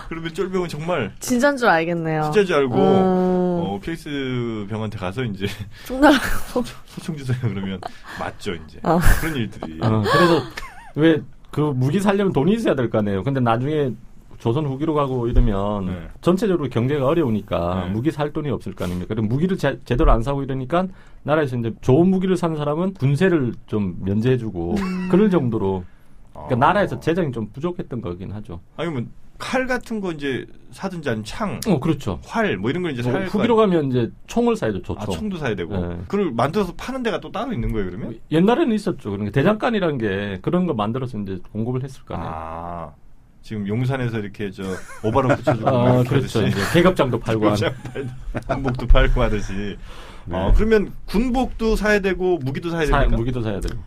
A: 그러면 쫄병은 정말
D: 진짜인 줄 알겠네요.
A: 진짜인 줄 알고 PX 병한테 가서 이제 소총 주세요 그러면 맞죠 이제 그런 일들이.
B: 그래서 왜 그 무기 살려면 돈이 있어야 될 거 아니에요. 근데 나중에 조선 후기로 가고 이러면
A: 네.
B: 전체적으로 경제가 어려우니까
A: 네.
B: 무기 살 돈이 없을 거 아닙니까? 그럼 무기를 제대로 안 사고 이러니까 나라에서 이제 좋은 무기를 사는 사람은 군세를 좀 면제해주고 그럴 정도로 그러니까 나라에서 재정이 좀 부족했던 거긴 하죠.
A: 아니면 칼 같은 거 이제 사든지 아니면 창,
B: 그렇죠.
A: 활 뭐 이런 걸 이제 살
B: 후기로 가면 이제 총을 사야죠,
A: 아, 총도 사야 되고.
B: 네.
A: 그걸 만들어서 파는 데가 또 따로 있는 거예요, 그러면?
B: 옛날에는 있었죠. 그러니까 대장간이라는 게 그런 거 만들어서 이제 공급을 했을 거 아니에요.
A: 아, 지금 용산에서 이렇게 오바로 붙여주고 막
B: 그렇죠.
A: 그러듯이.
B: 이제 계급장도 팔고 하는.
A: 군복도 팔고 하듯이.
C: 네.
A: 그러면 군복도 사야 되고 무기도 사야 됩니까?
B: 무기도 사야 되고.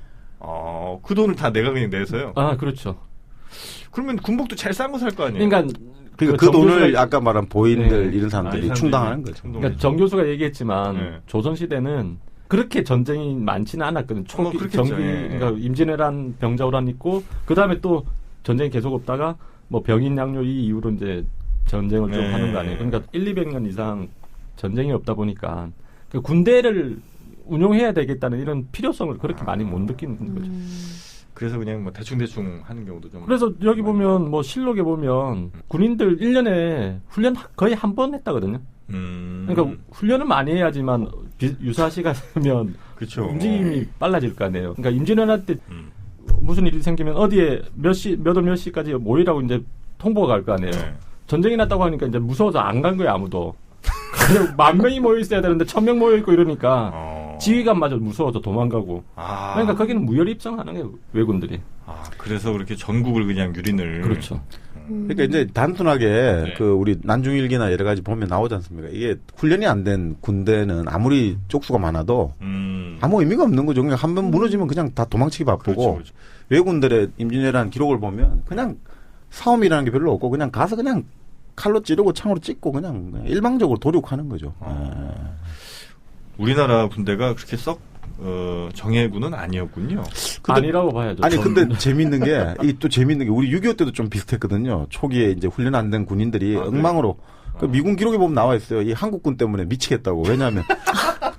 A: 그 돈을 다 내가 그냥 내서요.
B: 그렇죠.
A: 그러면 군복도 제일 싼 거 살 거 아니에요?
B: 그러니까
C: 그 돈을 아까 말한 보인들
B: 네.
C: 이런 사람들이 충당하는 거죠.
B: 그러니까 정 교수가 얘기했지만
A: 네.
B: 조선 시대는 그렇게 전쟁이 많지는 않았거든. 초기
A: 그렇겠죠. 예.
B: 그러니까 임진왜란 병자호란 있고 그 다음에 또 전쟁이 계속 없다가 뭐 병인 양요 이 이후로 이제 전쟁을 좀
A: 네.
B: 하는 거 아니에요. 그러니까 100~200년 이상 전쟁이 없다 보니까 그 군대를 운용해야 되겠다는 이런 필요성을 그렇게 많이 못 느끼는 거죠.
A: 그래서 그냥 뭐 대충 하는 경우도 좀.
B: 그래서 여기 보면 뭐 실록에 보면 군인들 1년에 훈련 거의 한 번 했다거든요. 그러니까 훈련은 많이 해야지만 유사시가 되면
A: 그쵸.
B: 움직임이 빨라질 거 아니에요. 그러니까 임진왜란 때 무슨 일이 생기면 어디에 몇 시까지 모이라고 이제 통보가 갈 거 아니에요.
A: 네.
B: 전쟁이 났다고 하니까 이제 무서워서 안 간 거예요, 아무도. 그냥 10,000명이 모여 있어야 되는데 1,000명 모여 있고 이러니까 지휘관마저 무서워서 도망가고. 그러니까 거기는 무혈 입성하는 거예요, 왜군들이.
A: 그래서 그렇게 전국을 그냥 유린을.
B: 그렇죠.
C: 그러니까 이제 단순하게
A: 네.
C: 그 우리 난중일기나 여러 가지 보면 나오지 않습니까? 이게 훈련이 안 된 군대는 아무리 쪽수가 많아도 아무 의미가 없는 거죠. 그냥 한번 무너지면 그냥 다 도망치기 바쁘고
A: 그렇죠.
C: 왜군들의 임진왜란 기록을 보면 그냥 싸움이라는 게 별로 없고 그냥 가서 그냥 칼로 찌르고 창으로 찍고 그냥 일방적으로 도륙하는 거죠.
A: 우리나라 군대가 그렇게 썩 정예군은 아니었군요.
B: 아니라고 봐야죠.
C: 아니 근데 재밌는 게 이 또 재밌는 게 우리 6.25 때도 좀 비슷했거든요. 초기에 이제 훈련 안 된 군인들이 엉망으로 그 미군 기록에 보면 나와 있어요. 이 한국군 때문에 미치겠다고. 왜냐하면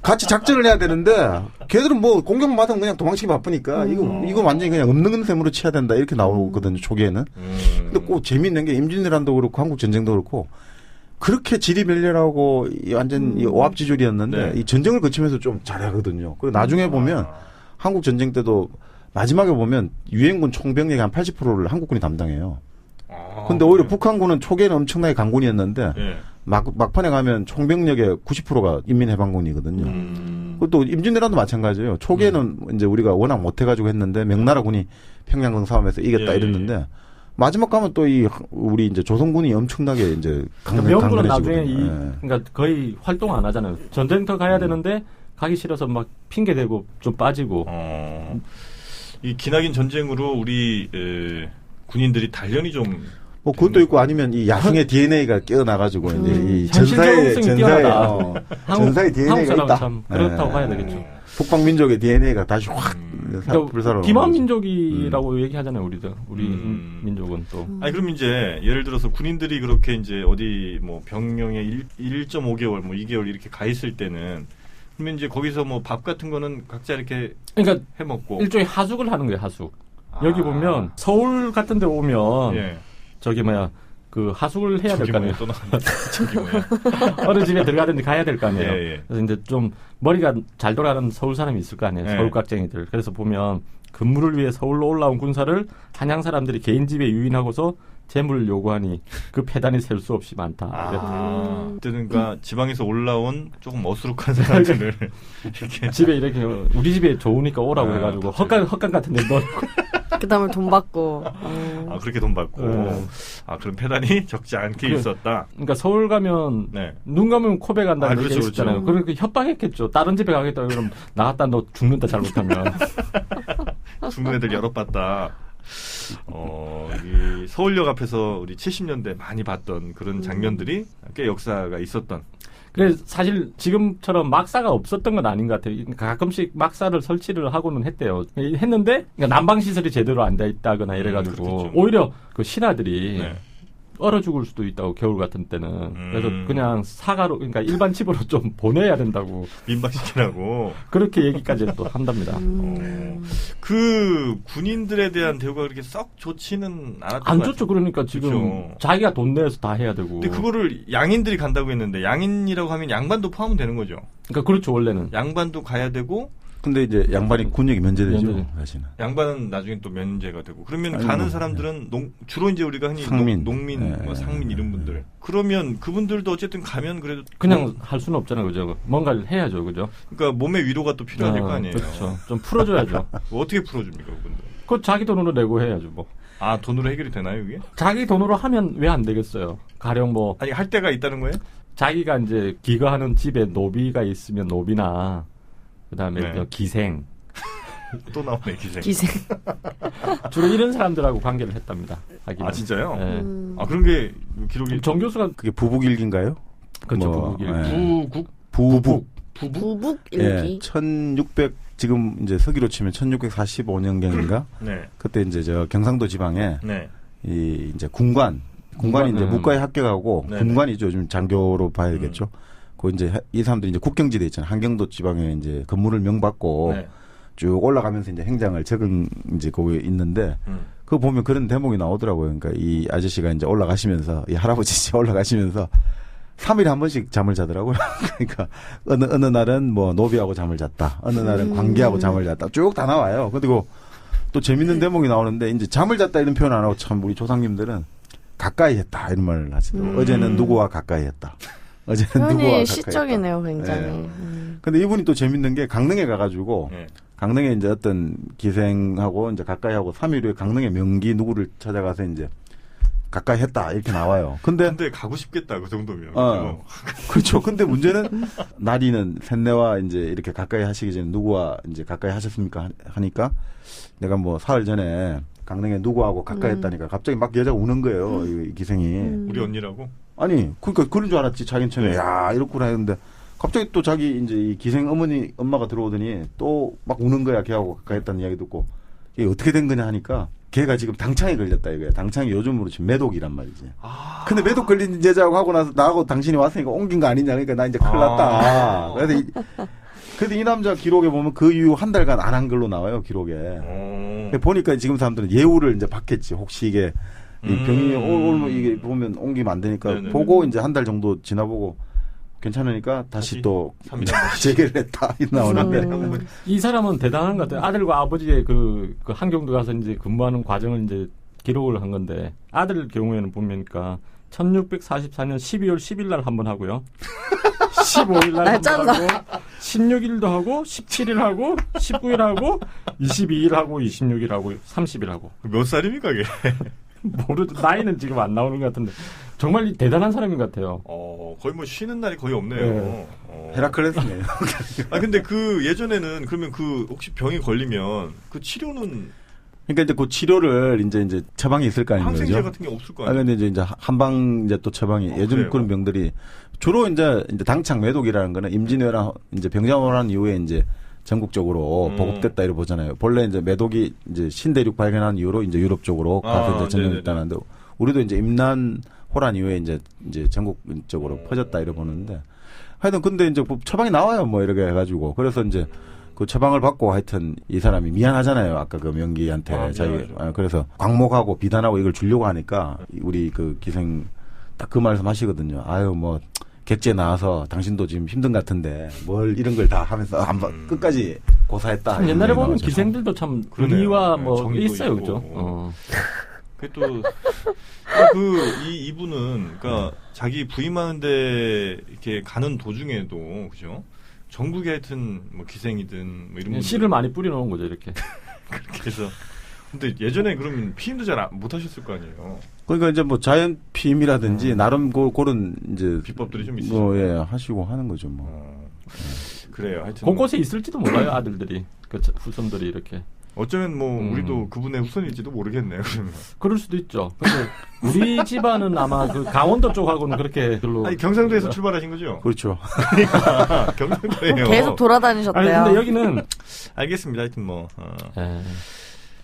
C: 같이 작전을 해야 되는데 걔들은 뭐 공격 받으면 그냥 도망치기 바쁘니까 이거 완전히 그냥 없는 셈으로 쳐야 된다 이렇게 나오거든요 초기에는. 근데 꼭 재미있는 게 임진왜란도 그렇고 한국 전쟁도 그렇고 그렇게 지리멸렬하고 완전 오합지졸이었는데
A: 네.
C: 이 전쟁을 거치면서 좀 잘하거든요. 그리고 나중에 보면 한국 전쟁 때도 마지막에 보면 유엔군 총병력의 한 80%를 한국군이 담당해요. 근데 오히려 북한군은 초기에는 엄청나게 강군이었는데
A: 예.
C: 막판에 가면 총병력의 90%가 인민해방군이거든요. 그것도 임진왜란도 마찬가지예요. 초기에는 이제 우리가 워낙 못해가지고 했는데 명나라군이 평양성 싸움에서 이겼다
A: 예,
C: 이랬는데 마지막 가면 또 우리 이제 조선군이 엄청나게 이제
B: 명분은 나중에
C: 강건해지거든요.
B: 그러니까 거의 활동 안 하잖아요. 전쟁터 가야 되는데 가기 싫어서 막 핑계 대고 좀 빠지고.
A: 이 기나긴 전쟁으로 우리 군인들이 단련이 좀
C: 뭐 그것도 있고 아니면 이 야생의 DNA가 깨어나가지고 이제 이 전사의 DNA가 있다.
B: 참 그렇다고 봐야 되겠죠.
C: 북방 민족의 DNA가 다시 확 불살아.
B: 기만 민족이라고 얘기하잖아요, 우리 민족은 또.
A: 아니 그럼 이제 예를 들어서 군인들이 그렇게 이제 어디 뭐 병영에 1.5개월 뭐 2개월 이렇게 가 있을 때는 그러면 이제 거기서 뭐 밥 같은 거는 각자 이렇게
B: 그러니까
A: 해 먹고
B: 일종의 하숙을 하는 거예요, 하숙. 여기 보면 서울 같은 데 오면
A: 예.
B: 저기 그 하숙을 해야 될 거 아니에요.
A: 또 나왔네. 저기 뭐야.
B: 어느 집에 들어가든지 가야 될 거 아니에요.
A: 예, 예.
B: 그래서 이제 좀 머리가 잘 돌아가는 서울 사람이 있을 거 아니에요.
A: 예.
B: 서울 깍쟁이들. 그래서 보면 근무를 위해 서울로 올라온 군사를 한양 사람들이 개인 집에 유인하고서 재물을 요구하니 그 폐단이 셀 수 없이 많다.
A: 그때는 그러니까 지방에서 올라온 조금 어수룩한 사람들을 이렇게
B: 집에 이렇게 우리 집에 좋으니까 오라고 해가지고 헛간 같은 데 넣고
D: 그 다음에 돈 받고.
A: 그렇게 돈 받고 그런 폐단이 적지 않게 있었다.
B: 그러니까 서울 가면
A: 네.
B: 눈 감으면 코베 간다는
A: 그렇죠,
B: 얘기가 있었잖아요. 그러니까 협박했겠죠. 다른 집에 가겠다 그러면 나갔다 너 죽는다 잘못하면.
A: 죽는 애들 여러 봤다. 이 서울역 앞에서 우리 70년대 많이 봤던 그런 장면들이 꽤 역사가 있었던.
B: 그래서 사실 지금처럼 막사가 없었던 건 아닌 것 같아요. 가끔씩 막사를 설치를 하고는 했대요. 했는데 그러니까 난방 시설이 제대로 안 돼 있다거나 이래가지고
A: 그렇겠죠.
B: 오히려 그 신하들이
A: 네.
B: 얼어 죽을 수도 있다고 겨울 같은 때는. 그래서 그냥 사가로 그러니까 일반 집으로 좀 보내야 된다고
A: 민박시키라고.
B: 그렇게 얘기까지 또 한답니다.
A: 그 군인들에 대한 대우가 그렇게 썩 좋지는 않았던
B: 안
A: 것
B: 좋죠.
A: 같아요.
B: 그러니까 지금
A: 그렇죠.
B: 자기가 돈 내서 다 해야 되고.
A: 근데 그거를 양인들이 간다고 했는데 양인이라고 하면 양반도 포함은 되는 거죠.
B: 그러니까 그렇죠 원래는.
A: 양반도 가야 되고
C: 근데 이제 양반이 군역이 면제되죠.
B: 면제.
C: 사실은.
A: 양반은 나중에 또 면제가 되고 그러면
C: 아니,
A: 가는
C: 뭐,
A: 사람들은 주로 이제 우리가 흔히
C: 상민.
A: 농민, 뭐 상민 이런 분들. 그러면 그분들도 어쨌든 가면 그래도
B: 그냥 할 수는 없잖아요, 그죠? 뭔가를 해야죠, 그죠?
A: 그러니까 몸의 위로가 또 필요할 거 아니에요.
B: 그렇죠. 좀 풀어줘야죠.
A: 어떻게 풀어줍니까 그분들?
B: 그거 자기 돈으로 내고 해야죠, 뭐.
A: 돈으로 해결이 되나요 이게?
B: 자기 돈으로 하면 왜 안 되겠어요? 가령 뭐
A: 아니 할 때가 있다는 거예요?
B: 자기가 이제 기거하는 집에 노비가 있으면 노비나 그다음에
A: 네.
B: 기생
A: 또 나오네 기생.
D: 기생.
B: 주로 이런 사람들하고 관계를 했답니다. 하기는.
A: 진짜요?
B: 네.
A: 그런 게 기록이
B: 정교수가
C: 그게 부북일기인가요?
B: 그렇죠.
C: 뭐,
B: 부북일기.
C: 부북.
D: 부북
C: 예,
D: 일기.
C: 1600 지금 이제 서기로 치면 1645년경인가?
A: 네.
C: 그때 이제 저 경상도 지방에
A: 네.
C: 이 이제 군관이 이제 문과에 합격하고
A: 네네.
C: 군관이죠. 요즘 장교로 봐야 되겠죠. 그 이제 이 사람들이 이제 국경지대 있잖아요. 한경도 지방에 이제 근무를 명받고
A: 네.
C: 쭉 올라가면서 이제 행장을 적응 이제 거기에 있는데 그거 보면 그런 대목이 나오더라고요. 그러니까 이 아저씨가 이제 올라가시면서 이 할아버지 올라가시면서 3일에 한 번씩 잠을 자더라고요. 그러니까 어느 날은 뭐 노비하고 잠을 잤다. 어느 날은 관계하고 잠을 잤다. 쭉 다 나와요. 그리고 또 재밌는 대목이 나오는데 이제 잠을 잤다 이런 표현 안 하고 참 우리 조상님들은 가까이 했다 이런 말을 하시더라고요. 어제는 누구와 가까이 했다. 어제는 누구와 가까이
D: 표현이
C: 했다.
D: 시적이네요, 굉장히.
C: 네. 근데 이분이 또 재밌는 게 강릉에 가가지고
A: 네.
C: 강릉에 이제 어떤 기생하고 이제 가까이 하고 3일 후에 강릉의 명기 누구를 찾아가서 이제 가까이 했다 이렇게 나와요. 근데
A: 가고 싶겠다 그 정도면.
C: 그렇죠. 근데 문제는 나리는 셋내와 이제 이렇게 가까이 하시기 전에 누구와 이제 가까이 하셨습니까 하니까 내가 뭐 사흘 전에 강릉에 누구하고 가까이 했다니까 갑자기 막 여자가 우는 거예요. 이 기생이.
A: 우리 언니라고?
C: 아니 그러니까 그런 줄 알았지. 자기는 처음에 야 이렇구나 했는데 갑자기 또 자기 이제 이 기생 엄마가 들어오더니 또 막 우는 거야. 걔하고 가까이 했다는 이야기 듣고 이게 어떻게 된 거냐 하니까 걔가 지금 당창에 걸렸다 이거야. 당창이 요즘으로 지금 매독이란 말이지. 근데 매독 걸린 여자하고 하고 나서 나하고 당신이 왔으니까 옮긴 거 아니냐. 그러니까 나 이제 큰일 났다. 그래서 근데 이 남자 기록에 보면 그 이후 한 달간 안 한 걸로 나와요, 기록에. 보니까 지금 사람들은 예우를 이제 받겠지. 혹시 이게 이 병이 이게 보면 옮기면 안 되니까
A: 네네네.
C: 보고 이제 한 달 정도 지나보고 괜찮으니까 다시 또 재개를 했다 이 나오는데
B: 이 사람은 대단한 것 같아요. 아들과 아버지의 그 한경도 가서 이제 근무하는 과정을 이제 기록을 한 건데 아들 경우에는 보니까 1644년 12월 10일 날 한 번 하고요. 15일 날 한 번 하고 16일도 하고 17일 하고 19일 하고 22일 하고 26일 하고 30일 하고
A: 몇 살입니까 그게?
B: 모르죠. 나이는 지금 안 나오는 것 같은데 정말 대단한 사람인 것 같아요.
A: 거의 뭐 쉬는 날이 거의 없네요.
B: 네.
C: 헤라클레스네요.
A: 근데 그 예전에는 그러면 그 혹시 병이 걸리면 그 치료는
C: 그러니까 이제 그 치료를 이제 처방이 있을 거 아닙니까?
A: 항생제 같은 게 없을 거
C: 아
A: 아니에요?
C: 근데 이제 한방 이제 또 처방이 요즘
A: 그래요?
C: 그런 병들이 주로 이제 당착 매독이라는 거는 임진왜란 이제 병자호란 이후에 이제 전국적으로 보급됐다 이렇게 보잖아요. 본래 이제 매독이 이제 신대륙 발견한 이후로 이제 유럽 쪽으로 가서 이제 전염됐다는데 우리도 이제 임난 호란 이후에 이제 전국적으로 퍼졌다 이렇게 보는데 하여튼 근데 이제 처방이 나와요 뭐 이렇게 해가지고 그래서 이제 그 처방을 받고 하여튼 이 사람이 미안하잖아요. 아까 그 명기한테 그래서 광목하고 비단하고 이걸 주려고 하니까 우리 그 기생 딱 그 말씀 하시거든요. 아유 뭐 객지에 나와서 당신도 지금 힘든 것 같은데 뭘 이런 걸 다 하면서 한번 끝까지 고사했다.
B: 참 옛날에 보면 기생들도 참 의리와 뭐
A: 정의도
B: 있어요,
A: 있고.
B: 그죠?
A: 그 또 이분은 그러니까 자기 부임하는데 이렇게 가는 도중에도 그죠? 전국에 하여튼 뭐 기생이든 뭐 이런
B: 씨를 많이 뿌려놓은 거죠, 이렇게.
A: 그렇게 해서 근데 예전에 그러면 피임도 잘 못 하셨을 거 아니에요?
C: 그러니까 이제 뭐 자연 피임이라든지 나름 그런 이제
A: 비법들이 좀 있으시죠.
C: 뭐 예 하시고 하는 거죠 뭐.
A: 그래요. 하여튼
B: 곳곳에 있을지도 몰라요, 아들들이. 그 후손들이 이렇게.
A: 어쩌면 뭐 우리도 그분의 후손일지도 모르겠네요. 그러면.
B: 그럴 수도 있죠. 근데 우리 집안은 아마 그 강원도 쪽하고는 그렇게 별로.
A: 아니 경상도에서 출발하신 거죠?
C: 그렇죠.
A: 경상도예요.
D: 계속 돌아다니셨대요.
B: 아니 근데 여기는
A: 알겠습니다. 하여튼 뭐
B: 에.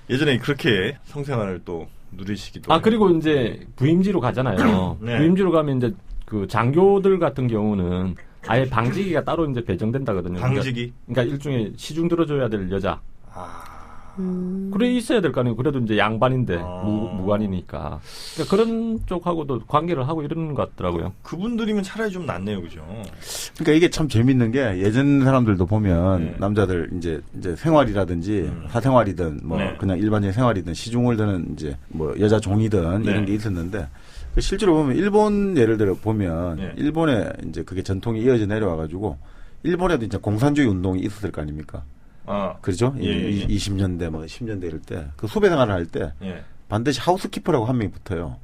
A: 예전에 그렇게 성생활을 또 누리시기도.
B: 그리고 이제 부임지로 가잖아요.
A: 네.
B: 부임지로 가면 이제 그 장교들 같은 경우는 아예 방지기가 따로 이제 배정된다거든요.
A: 방지기.
B: 그러니까 일종의 시중 들어줘야 될 여자.
A: 아.
B: 그래 있어야 될 거 아니에요. 그래도 이제 양반인데 무관이니까. 그러니까 그런 쪽하고도 관계를 하고 이러는 것 같더라고요.
A: 그분들이면 차라리 좀 낫네요, 그죠?
C: 그러니까 이게 참 재밌는 게 예전 사람들도 보면
A: 네.
C: 남자들 이제 생활이라든지 사생활이든 뭐
A: 네.
C: 그냥 일반적인 생활이든 시중을 드는 이제 뭐 여자 종이든
A: 네.
C: 이런 게 있었는데 실제로 보면 일본 예를 들어 보면
A: 네.
C: 일본에 이제 그게 전통이 이어져 내려와 가지고 일본에도 이제 공산주의 운동이 있었을 거 아닙니까? 그렇죠?
A: 예.
C: 20년대 뭐 10년대 이럴 때 그 수배 생활을 할 때
A: 예.
C: 반드시 하우스키퍼라고 한 명이 붙어요.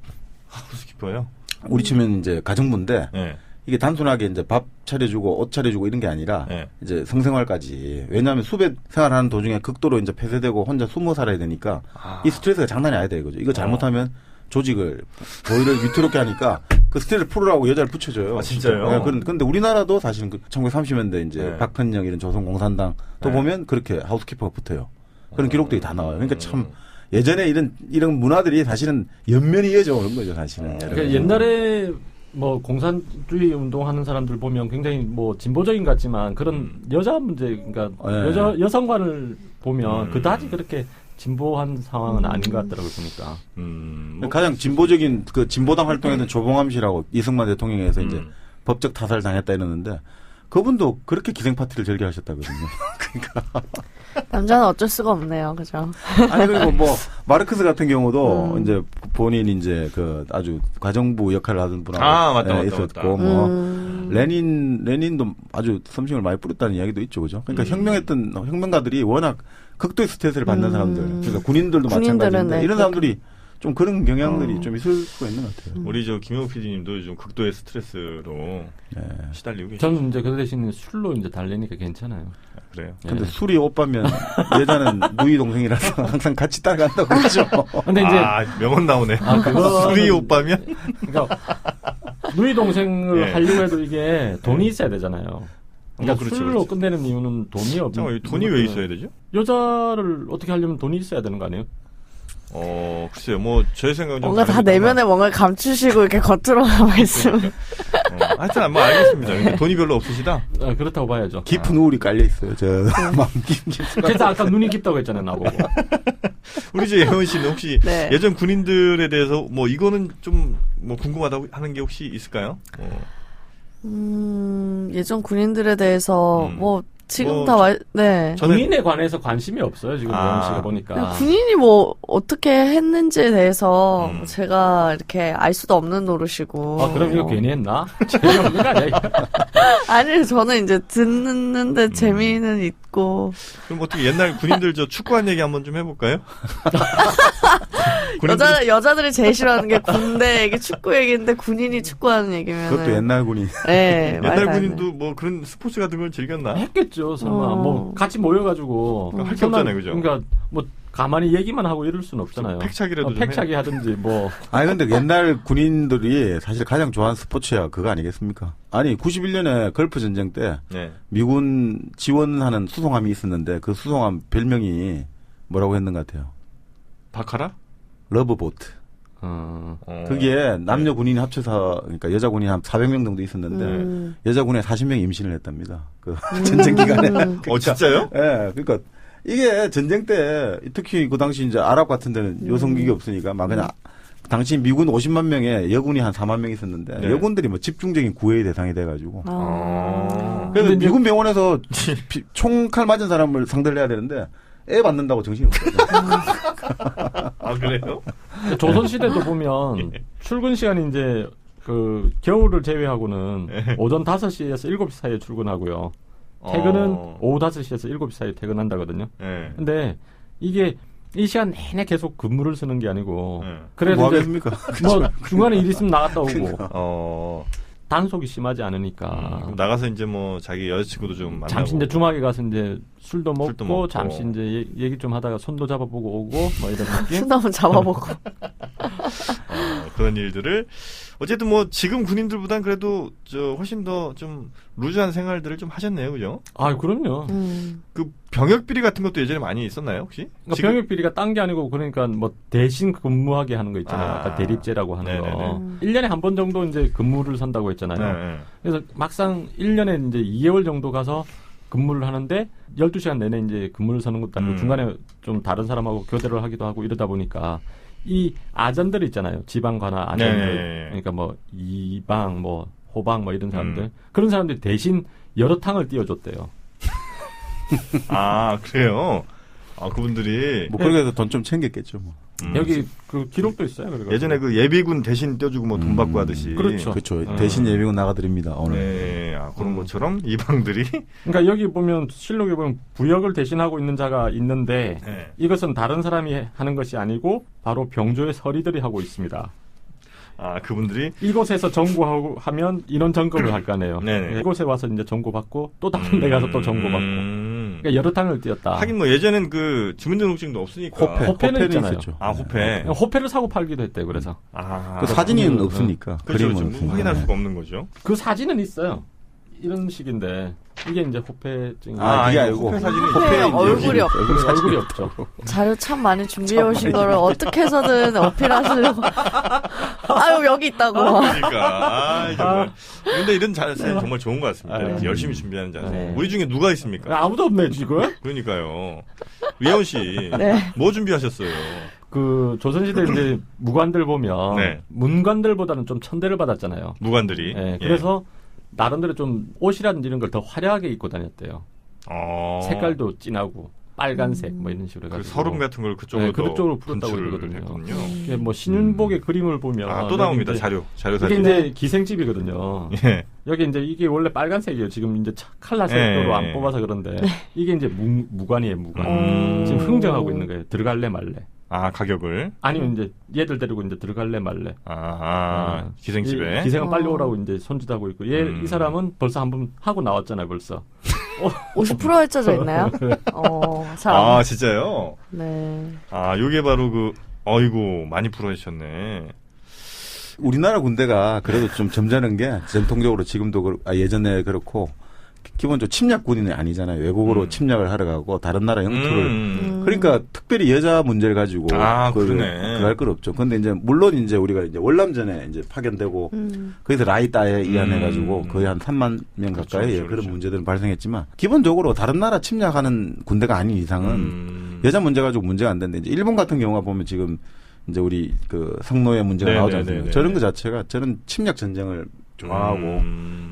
A: 하우스키퍼요?
C: 우리 치면 이제 가정부인데
A: 예.
C: 이게 단순하게 이제 밥 차려주고 옷 차려주고 이런 게 아니라
A: 예.
C: 이제 성생활까지. 왜냐하면 수배 생활하는 도중에 극도로 이제 폐쇄되고 혼자 숨어 살아야 되니까 이 스트레스가 장난이 아니다 이거죠. 이거 잘못하면 조직을 보이를 위태롭게 하니까 그 스트레스를 풀으라고 여자를 붙여줘요.
A: 아, 진짜요?
C: 네, 그런데 우리나라도 사실은 그 1930년대 이제
A: 네.
C: 박헌영 이런 조선공산당 또
A: 네.
C: 보면 그렇게 하우스키퍼가 붙어요. 그런 기록들이 다 나와요. 그러니까 참 예전에 이런 문화들이 사실은 연면이 이어져 오는 거죠, 사실은.
B: 그러니까 옛날에 뭐 공산주의 운동하는 사람들 보면 굉장히 뭐 진보적인 것 같지만 그런 여자 문제, 그러니까
C: 네.
B: 여성관을 보면 그다지 그렇게 진보한 상황은 아닌 것 같더라고요, 보니까.
A: 뭐
C: 가장 진보적인 그 진보당 활동했던 조봉암 씨라고 이승만 대통령에서 이제 법적 타살 당했다 이러는데 그분도 그렇게 기생 파티를 즐겨하셨다거든요. 그러니까
D: 남자는 어쩔 수가 없네요, 그죠?
C: 아니 그리고 뭐 마르크스 같은 경우도 이제 본인 이제 그 아주 가정부 역할을 하던 분하고
A: 맞다.
C: 있었고 뭐 레닌도 아주 섬심을 많이 뿌렸다는 이야기도 있죠, 그죠? 그러니까 혁명했던 혁명가들이 워낙 극도의 스트레스를 받는 사람들, 그러니까 군인들도 마찬가지인데
D: 네,
C: 이런 사람들이 좀 그런 경향들이 좀 있을 수가 있는 것 같아요.
A: 우리 저 김영우 PD님도 요즘 극도의 스트레스로 시달리고 계시죠.
B: 저는 이제 그 대신 술로 이제 달래니까 괜찮아요.
A: 그래요.
C: 근데 술이 오빠면 여자는 누이 동생이라서 항상 같이 따라간다고 그러죠.
B: 근데 이제
A: 명언 나오네.
B: 그거
A: 술이 오빠면?
B: 그러니까 누이 동생을
A: 예.
B: 하려고 해도 이게 돈이 있어야 되잖아요. 그러니까
A: 그렇죠,
B: 술로
A: 그렇죠.
B: 끝내는 이유는 돈이 없는.
A: 돈이 왜 있어야 되죠?
B: 여자를 어떻게 하려면 돈이 있어야 되는 거 아니에요?
A: 글쎄요. 뭐, 제 생각은 좀
D: 뭔가 다
A: 다르겠지만.
D: 내면에 뭔가 감추시고 이렇게 겉으로 말씀.
A: 하여튼 뭐 알겠습니다. 근데 돈이 별로 없으시다.
B: 그렇다고 봐야죠.
C: 깊은 우울이 깔려 있어요. 저 마음 깊은.
B: 그래서 아까 눈이 깊다고 했잖아요, 나보고.
A: 우리 이제 예원 씨는 혹시
D: 네.
A: 예전 군인들에 대해서 뭐 이거는 좀 뭐 궁금하다고 하는 게 혹시 있을까요?
D: 예전 군인들에 대해서 뭐 지금 다 네.
B: 군인에 관해서 관심이 없어요, 지금 예원 씨가 보니까.
D: 군인이 뭐 어떻게 했는지에 대해서 제가 이렇게 알 수도 없는 노릇이고.
B: 그럼 이거 괜히 했나? 재미없는 거 아니야?
D: 아니, 저는 이제 듣는데 재미는 있고.
A: 그럼 어떻게 옛날 군인들 저 축구한 얘기 한번 좀 해볼까요?
D: 여자들이 제일 싫어하는 게 군대 얘기, 축구 얘기인데 군인이 축구하는 얘기면.
C: 그것도 옛날 군인.
D: 네.
A: 옛날 군인도 뭐 그런 스포츠 같은 걸 즐겼나?
B: 했겠죠, 설마. 뭐 같이 모여가지고.
A: 할 게 없잖아요, 그죠?
B: 그러니까 뭐 가만히 얘기만 하고 이럴 수는 없잖아요.
A: 팩차기라도 좀
B: 팩차기 하든지 뭐.
C: 아니 근데 옛날 군인들이 사실 가장 좋아하는 스포츠야 그거 아니겠습니까? 아니 91년에 걸프 전쟁 때
A: 네.
C: 미군 지원하는 수송함이 있었는데 그 수송함 별명이 뭐라고 했는 것 같아요?
A: 바카라?
C: 러브보트. 그게 남녀 군인이 합쳐서 그러니까 여자 군인 한 400명 정도 있었는데 여자 군에 40명이 임신을 했답니다. 그 전쟁 기간에. 그러니까,
A: 진짜요?
C: 예. 그러니까 이게 전쟁 때 특히 그 당시 이제 아랍 같은 데는 여성기가 없으니까 막 그냥 당시 미군 50만 명에 여군이 한 4만 명 있었는데
A: 네.
C: 여군들이 뭐 집중적인 구애의 대상이 돼가지고.
B: 근데
C: 그래서 미군 병원에서 총칼 맞은 사람을 상대를 해야 되는데 애 받는다고 정신이 없어요.
A: 아 그래요?
B: 조선시대도 보면 출근 시간이 이제 그 겨울을 제외하고는 오전 5시에서 7시 사이에 출근하고요. 퇴근은 오후 5시에서 7시 사이에 퇴근한다거든요. 근데 이게 이 시간 내내 계속 근무를 쓰는 게 아니고 그래도
C: 뭐
B: 이제
C: 하겠습니까?
B: 뭐 중간에 일 있으면 나갔다 오고
A: 그러니까.
B: 단속이 심하지 않으니까
A: 그럼 나가서 이제 뭐 자기 여자친구도 좀 만나고
B: 잠시 이제 주막에 가서 이제 술도 먹고
A: 먹고.
B: 잠시 이제 얘기 좀 하다가 손도 잡아보고 오고 뭐 이런 느낌.
D: 손도 한번 잡아보고.
A: 그런 일들을 어쨌든 뭐 지금 군인들보단 그래도 저 훨씬 더 좀 루즈한 생활들을 좀 하셨네요, 그죠?
B: 아, 그럼요.
A: 그 병역 비리 같은 것도 예전에 많이 있었나요, 혹시?
B: 그러니까 병역 비리가 딴 게 아니고 그러니까 뭐 대신 근무하게 하는 거 있잖아요. 아까 대립제라고 하는
A: 네네네.
B: 거. 1년에 한 번 정도 이제 근무를 선다고 했잖아요.
A: 네.
B: 그래서 막상 1년에 이제 2개월 정도 가서 근무를 하는데 12시간 내내 이제 근무를 서는 것도 아니고 중간에 좀 다른 사람하고 교대를 하기도 하고 이러다 보니까 이 아전들 있잖아요. 지방 관할 아전들.
A: 네.
B: 그러니까 뭐 이방 뭐 호방 뭐 이런 사람들. 그런 사람들이 대신 여러 탕을 띄워줬대요.
A: 아, 그래요? 아, 그분들이
C: 뭐 그렇게 해서 돈 좀 챙겼겠죠. 뭐.
B: 여기 그 기록도 있어요. 그래가지고.
A: 예전에 그 예비군 대신 떼주고 뭐 돈 받고 하듯이.
B: 그렇죠.
C: 그렇죠. 대신 예비군 나가드립니다. 오늘.
A: 네, 그런 것처럼 이방들이
B: 그러니까 여기 보면 실록에 보면 부역을 대신하고 있는 자가 있는데
A: 네.
B: 이것은 다른 사람이 하는 것이 아니고 바로 병조의 서리들이 하고 있습니다.
A: 아, 그분들이
B: 이곳에서 정고하고 하면 인원 점검을 할 거 아니에요.
A: 네네.
B: 이곳에 와서 이제 정고받고 또 다른 데 가서 또 정고받고. 그러니까 여러 탕을 띄었다.
A: 하긴 뭐 예전엔 그 주민등록증도 없으니까.
B: 호패는 있잖아요.
C: 있었죠.
A: 아, 호패.
B: 호패를 사고 팔기도 했대. 그래서
A: 아,
C: 그 사진이 없으니까.
A: 그렇죠.
C: 그림은
A: 지금
C: 없으니까.
A: 확인할 수가 없는 거죠.
B: 그 사진은 있어요. 이런 식인데 이게 이제 호패증이
C: 아, 그게
A: 이거
C: 아니고
A: 호패 사진이
C: 호패에
D: 호패 얼굴이 없.
B: 얼굴이 없죠.
D: 자료 참 많이 준비해 오신 거를 어떻게 해서든 어필하시려고. 아유, 여기 있다고.
A: 그러니까 정말. 근데 이런 자세 정말 좋은 것 같습니다. 이렇게 열심히 준비하는 자세.
B: 네.
A: 우리 중에 누가 있습니까?
B: 아무도 없네 지금.
A: 그러니까요. 예원 씨,
D: 네.
A: 뭐 준비하셨어요?
B: 그 조선시대 이제 무관들 보면
A: 네.
B: 문관들보다는 좀 천대를 받았잖아요.
A: 무관들이.
B: 예, 그래서 나름대로 좀 옷이라든지 이런 걸 더 화려하게 입고 다녔대요. 색깔도 진하고 빨간색 뭐 이런 식으로
A: 그
B: 해가지고
A: 서름 같은 걸 그쪽으로
B: 그쪽으로 풀었다고
A: 분출을
B: 그러거든요.
A: 했군요.
B: 이게 뭐 신윤복의 그림을 보면
A: 아, 또 나옵니다.
B: 여기 이제
A: 자료
B: 이게
A: 사진.
B: 이제 기생집이거든요.
A: 예.
B: 여기 이제 이게 원래 빨간색이에요. 지금 이제 칼라색으로
A: 예.
B: 안 뽑아서 그런데 이게 이제 무관이에요. 무관. 지금 흥정하고 있는 거예요. 들어갈래 말래.
A: 아, 가격을.
B: 아니면 이제 얘들 데리고 이제 들어갈래 말래.
A: 기생집에.
B: 기생은 빨리 오라고 이제 손짓하고 있고 이 사람은 벌써 한 번 하고 나왔잖아요. 벌써.
D: 50% 헤쳐져 있나요? 잘 안.
A: 아, 진짜요?
D: 네.
A: 아, 요게 바로 그, 어이구, 많이 풀어주셨네.
C: 우리나라 군대가 그래도 좀 점잖은 게 전통적으로 지금도 예전에 그렇고 기본적으로 침략 군인이 아니잖아요. 외국으로 침략을 하러 가고 다른 나라 영토를 그러니까 특별히 여자 문제를 가지고
A: 그러네.
C: 그럴 건 없죠. 근데 이제 물론 이제 우리가 이제 월남전에 이제 파견되고 거기서 라이따에 이안해 가지고 거의 한 3만 명 가까이 그런 문제들은 발생했지만 기본적으로 다른 나라 침략하는 군대가 아닌 이상은 여자 문제 가지고 문제가 안 되는데 이제 일본 같은 경우가 보면 지금 이제 우리 그 성노예 문제가 나오지 않습니까? 저런 거 자체가 저는 침략 전쟁을 좋아하고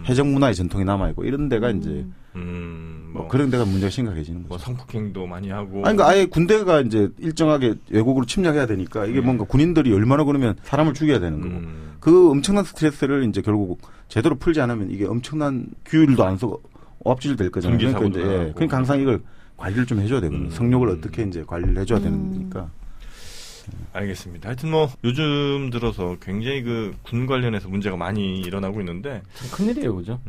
C: 해적 문화의 전통이 남아 있고 이런 데가 이제 뭐 그런 데가 문제가 심각해지는 거죠.
A: 뭐 성폭행도 많이 하고.
C: 아니 그러니까 아예 군대가 이제 일정하게 외국으로 침략해야 되니까 이게 뭔가 군인들이 얼마나 그러면 사람을 죽여야 되는 거고 그 엄청난 스트레스를 이제 결국 제대로 풀지 않으면 이게 엄청난 규율도 안 쓰고 업질 될 거잖아요. 그러니까 이제 그러니까 항상 이걸 관리를 좀 해줘야 되거든요. 성욕을 어떻게 이제 관리를 해줘야 되니까.
A: 알겠습니다. 하여튼 뭐 요즘 들어서 굉장히 그 군 관련해서 문제가 많이 일어나고 있는데
B: 참 큰일이에요, 그죠?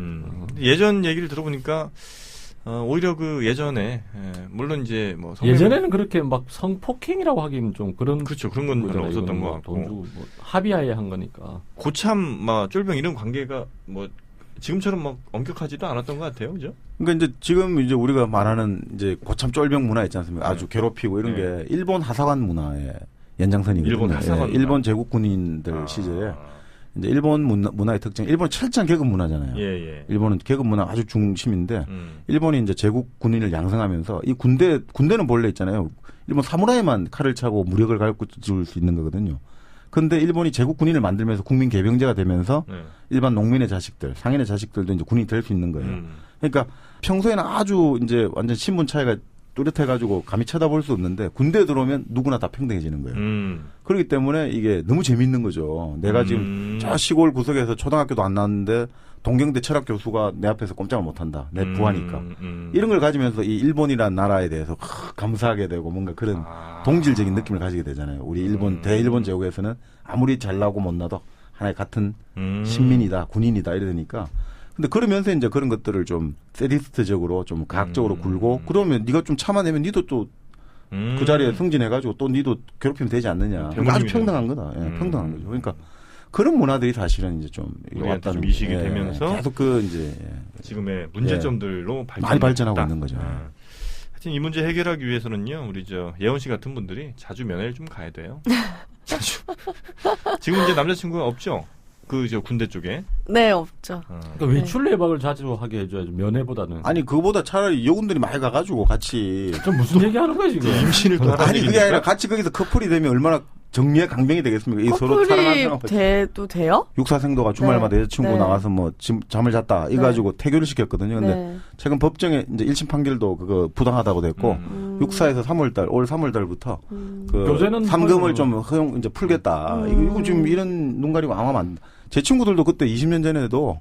A: 예전 얘기를 들어보니까 오히려 그 예전에 물론 이제 뭐
B: 예전에는 그렇게 막 성폭행이라고 하기는 좀 그런
A: 그렇죠. 그런 건 별로 없었던 것 같고
B: 돈 주고 뭐 합의하에 한 거니까
A: 고참 막 쫄병 이런 관계가 뭐 지금처럼 막 엄격하지도 않았던 것 같아요, 그죠?
C: 그러니까 이제 지금 이제 우리가 말하는 이제 고참 쫄병 문화 있지 않습니까? 아주 괴롭히고 이런 게 일본 하사관 문화의 연장선이거든요.
A: 일본 하사관 문화.
C: 일본 제국 군인들 시절에 이제 일본 문화의 특징, 일본 철저한 계급 문화잖아요. 일본은 계급 문화 아주 중심인데 일본이 이제 제국 군인을 양성하면서 이 군대는 본래 있잖아요. 일본 사무라이만 칼을 차고 무력을 가르칠 수 있는 거거든요. 근데 일본이 제국 군인을 만들면서 국민 개병제가 되면서 일반 농민의 자식들, 상인의 자식들도 이제 군인이 될 수 있는 거예요. 그러니까 평소에는 아주 이제 완전 신분 차이가 뚜렷해가지고 감히 쳐다볼 수 없는데 군대에 들어오면 누구나 다 평등해지는 거예요. 그렇기 때문에 이게 너무 재밌는 거죠. 내가 지금 저 시골 구석에서 초등학교도 안 나왔는데 동경대 철학 교수가 내 앞에서 꼼짝을 못한다. 내 부하니까. 이런 걸 가지면서 이 일본이라는 나라에 대해서 감사하게 되고 뭔가 그런 동질적인 느낌을 가지게 되잖아요. 우리 일본 대일본 제국에서는 아무리 잘나고 못나도 하나의 같은 신민이다, 군인이다 이러니까. 근데 그러면서 이제 그런 것들을 좀 세디스트적으로 좀 과학적으로 굴고 그러면 네가 좀 참아내면 니도 또 그 자리에 승진해가지고 또 니도 괴롭히면 되지 않느냐. 그러니까 아주 평등한 거다. 평등한 거죠. 그러니까 그런 문화들이 사실은 이제 좀
A: 우리한테 좀 이식이 되면서
C: 계속 그 이제
A: 지금의 문제점들로
C: 많이 발전하고 있는 거죠.
A: 하여튼 이 문제 해결하기 위해서는요, 우리 저 예원 씨 같은 분들이 자주 면회를 좀 가야 돼요. 자주. 지금 이제 남자친구가 없죠? 그 저 군대 쪽에.
D: 네, 없죠.
B: 그러니까 외출 예방을 자주 하게 해줘야죠. 면회보다는.
C: 아니 그거보다 차라리 여군들이 많이 가가지고 같이.
B: 좀 무슨 얘기하는 거야 지금?
A: 임신을 또
C: 아니 그게 아니라 같이 거기서 커플이 되면 얼마나 정리의 강병이 되겠습니까? 이 서로 사랑하는
D: 돼도 돼요?
C: 육사생도가 주말마다 여자친구 나가서 뭐 잠을 잤다 이 가지고 태교를 시켰거든요. 근데 최근 법정에 이제 1심 판결도 그거 부당하다고 됐고 육사에서 3월달 올 3월달부터 그
B: 교제는
C: 삼금을 좀 허용 이제 풀겠다. 이거 지금 이런 눈 가리고 아무 안. 제 친구들도 그때 20년 전에도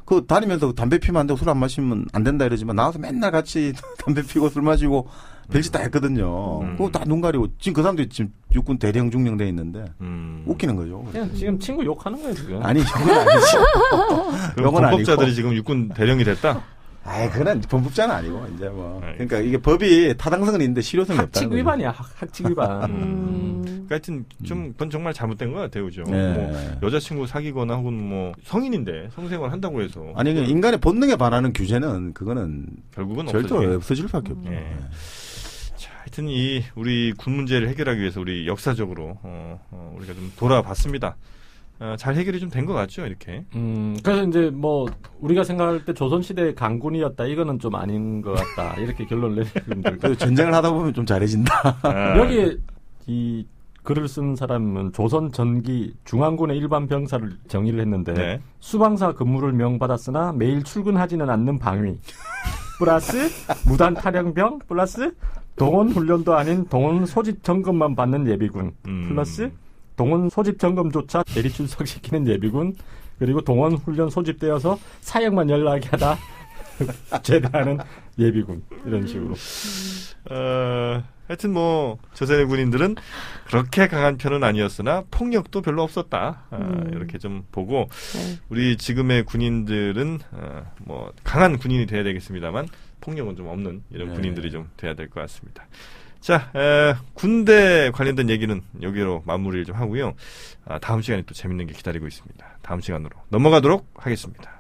C: 그 다니면서 담배 피면 안 되고 술 안 마시면 안 된다 이러지만 나와서 맨날 같이 담배 피고 술 마시고 별짓 다 했거든요. 그거 다 눈 가리고 지금 그 사람들이 지금 육군 대령 중령돼 있는데 웃기는 거죠.
B: 그냥 지금 친구 욕하는 거예요 지금.
C: 아니 이건 아니지.
A: 그럼 범법자들이 지금 육군 대령이 됐다.
C: 아이 그건 범법자는 아니고 이제 뭐 그러니까 이게 법이 타당성은 있는데 실효성이 없다는
B: 학칙 위반이야 학칙 위반.
A: 그러니까 하여튼 좀 그건 정말 잘못된 것 같아요, 그죠? 뭐 여자친구 사귀거나 혹은 뭐 성인인데 성생활 한다고 해서
C: 아니 인간의 본능에 반하는 규제는 그거는
A: 결국은
C: 절대 없어질 수밖에 없죠.
A: 자, 하여튼 이 우리 군 문제를 해결하기 위해서 우리 역사적으로 우리가 좀 돌아봤습니다. 잘 해결이 좀 된 것 같죠, 이렇게.
B: 그래서 이제 뭐 우리가 생각할 때 조선시대의 강군이었다, 이거는 좀 아닌 것 같다, 이렇게 결론을 내리는 분들.
C: 전쟁을 하다 보면 좀 잘해진다.
B: 여기 이 글을 쓴 사람은 조선 전기 중앙군의 일반 병사를 정의를 했는데 수방사 근무를 명받았으나 매일 출근하지는 않는 방위 플러스 무단 탈영병 플러스 동원 훈련도 아닌 동원 소집 점검만 받는 예비군 플러스 동원 소집 점검조차 대리 출석시키는 예비군, 그리고 동원 훈련 소집되어서 사역만 연락하게 하다 제대하는 예비군, 이런 식으로.
A: 하여튼 뭐 조선의 군인들은 그렇게 강한 편은 아니었으나 폭력도 별로 없었다. 이렇게 좀 보고 우리 지금의 군인들은 뭐 강한 군인이 돼야 되겠습니다만 폭력은 좀 없는 이런 군인들이 좀 돼야 될 것 같습니다. 자, 군대 관련된 얘기는 여기로 마무리를 좀 하고요. 다음 시간에 또 재밌는 게 기다리고 있습니다. 다음 시간으로 넘어가도록 하겠습니다.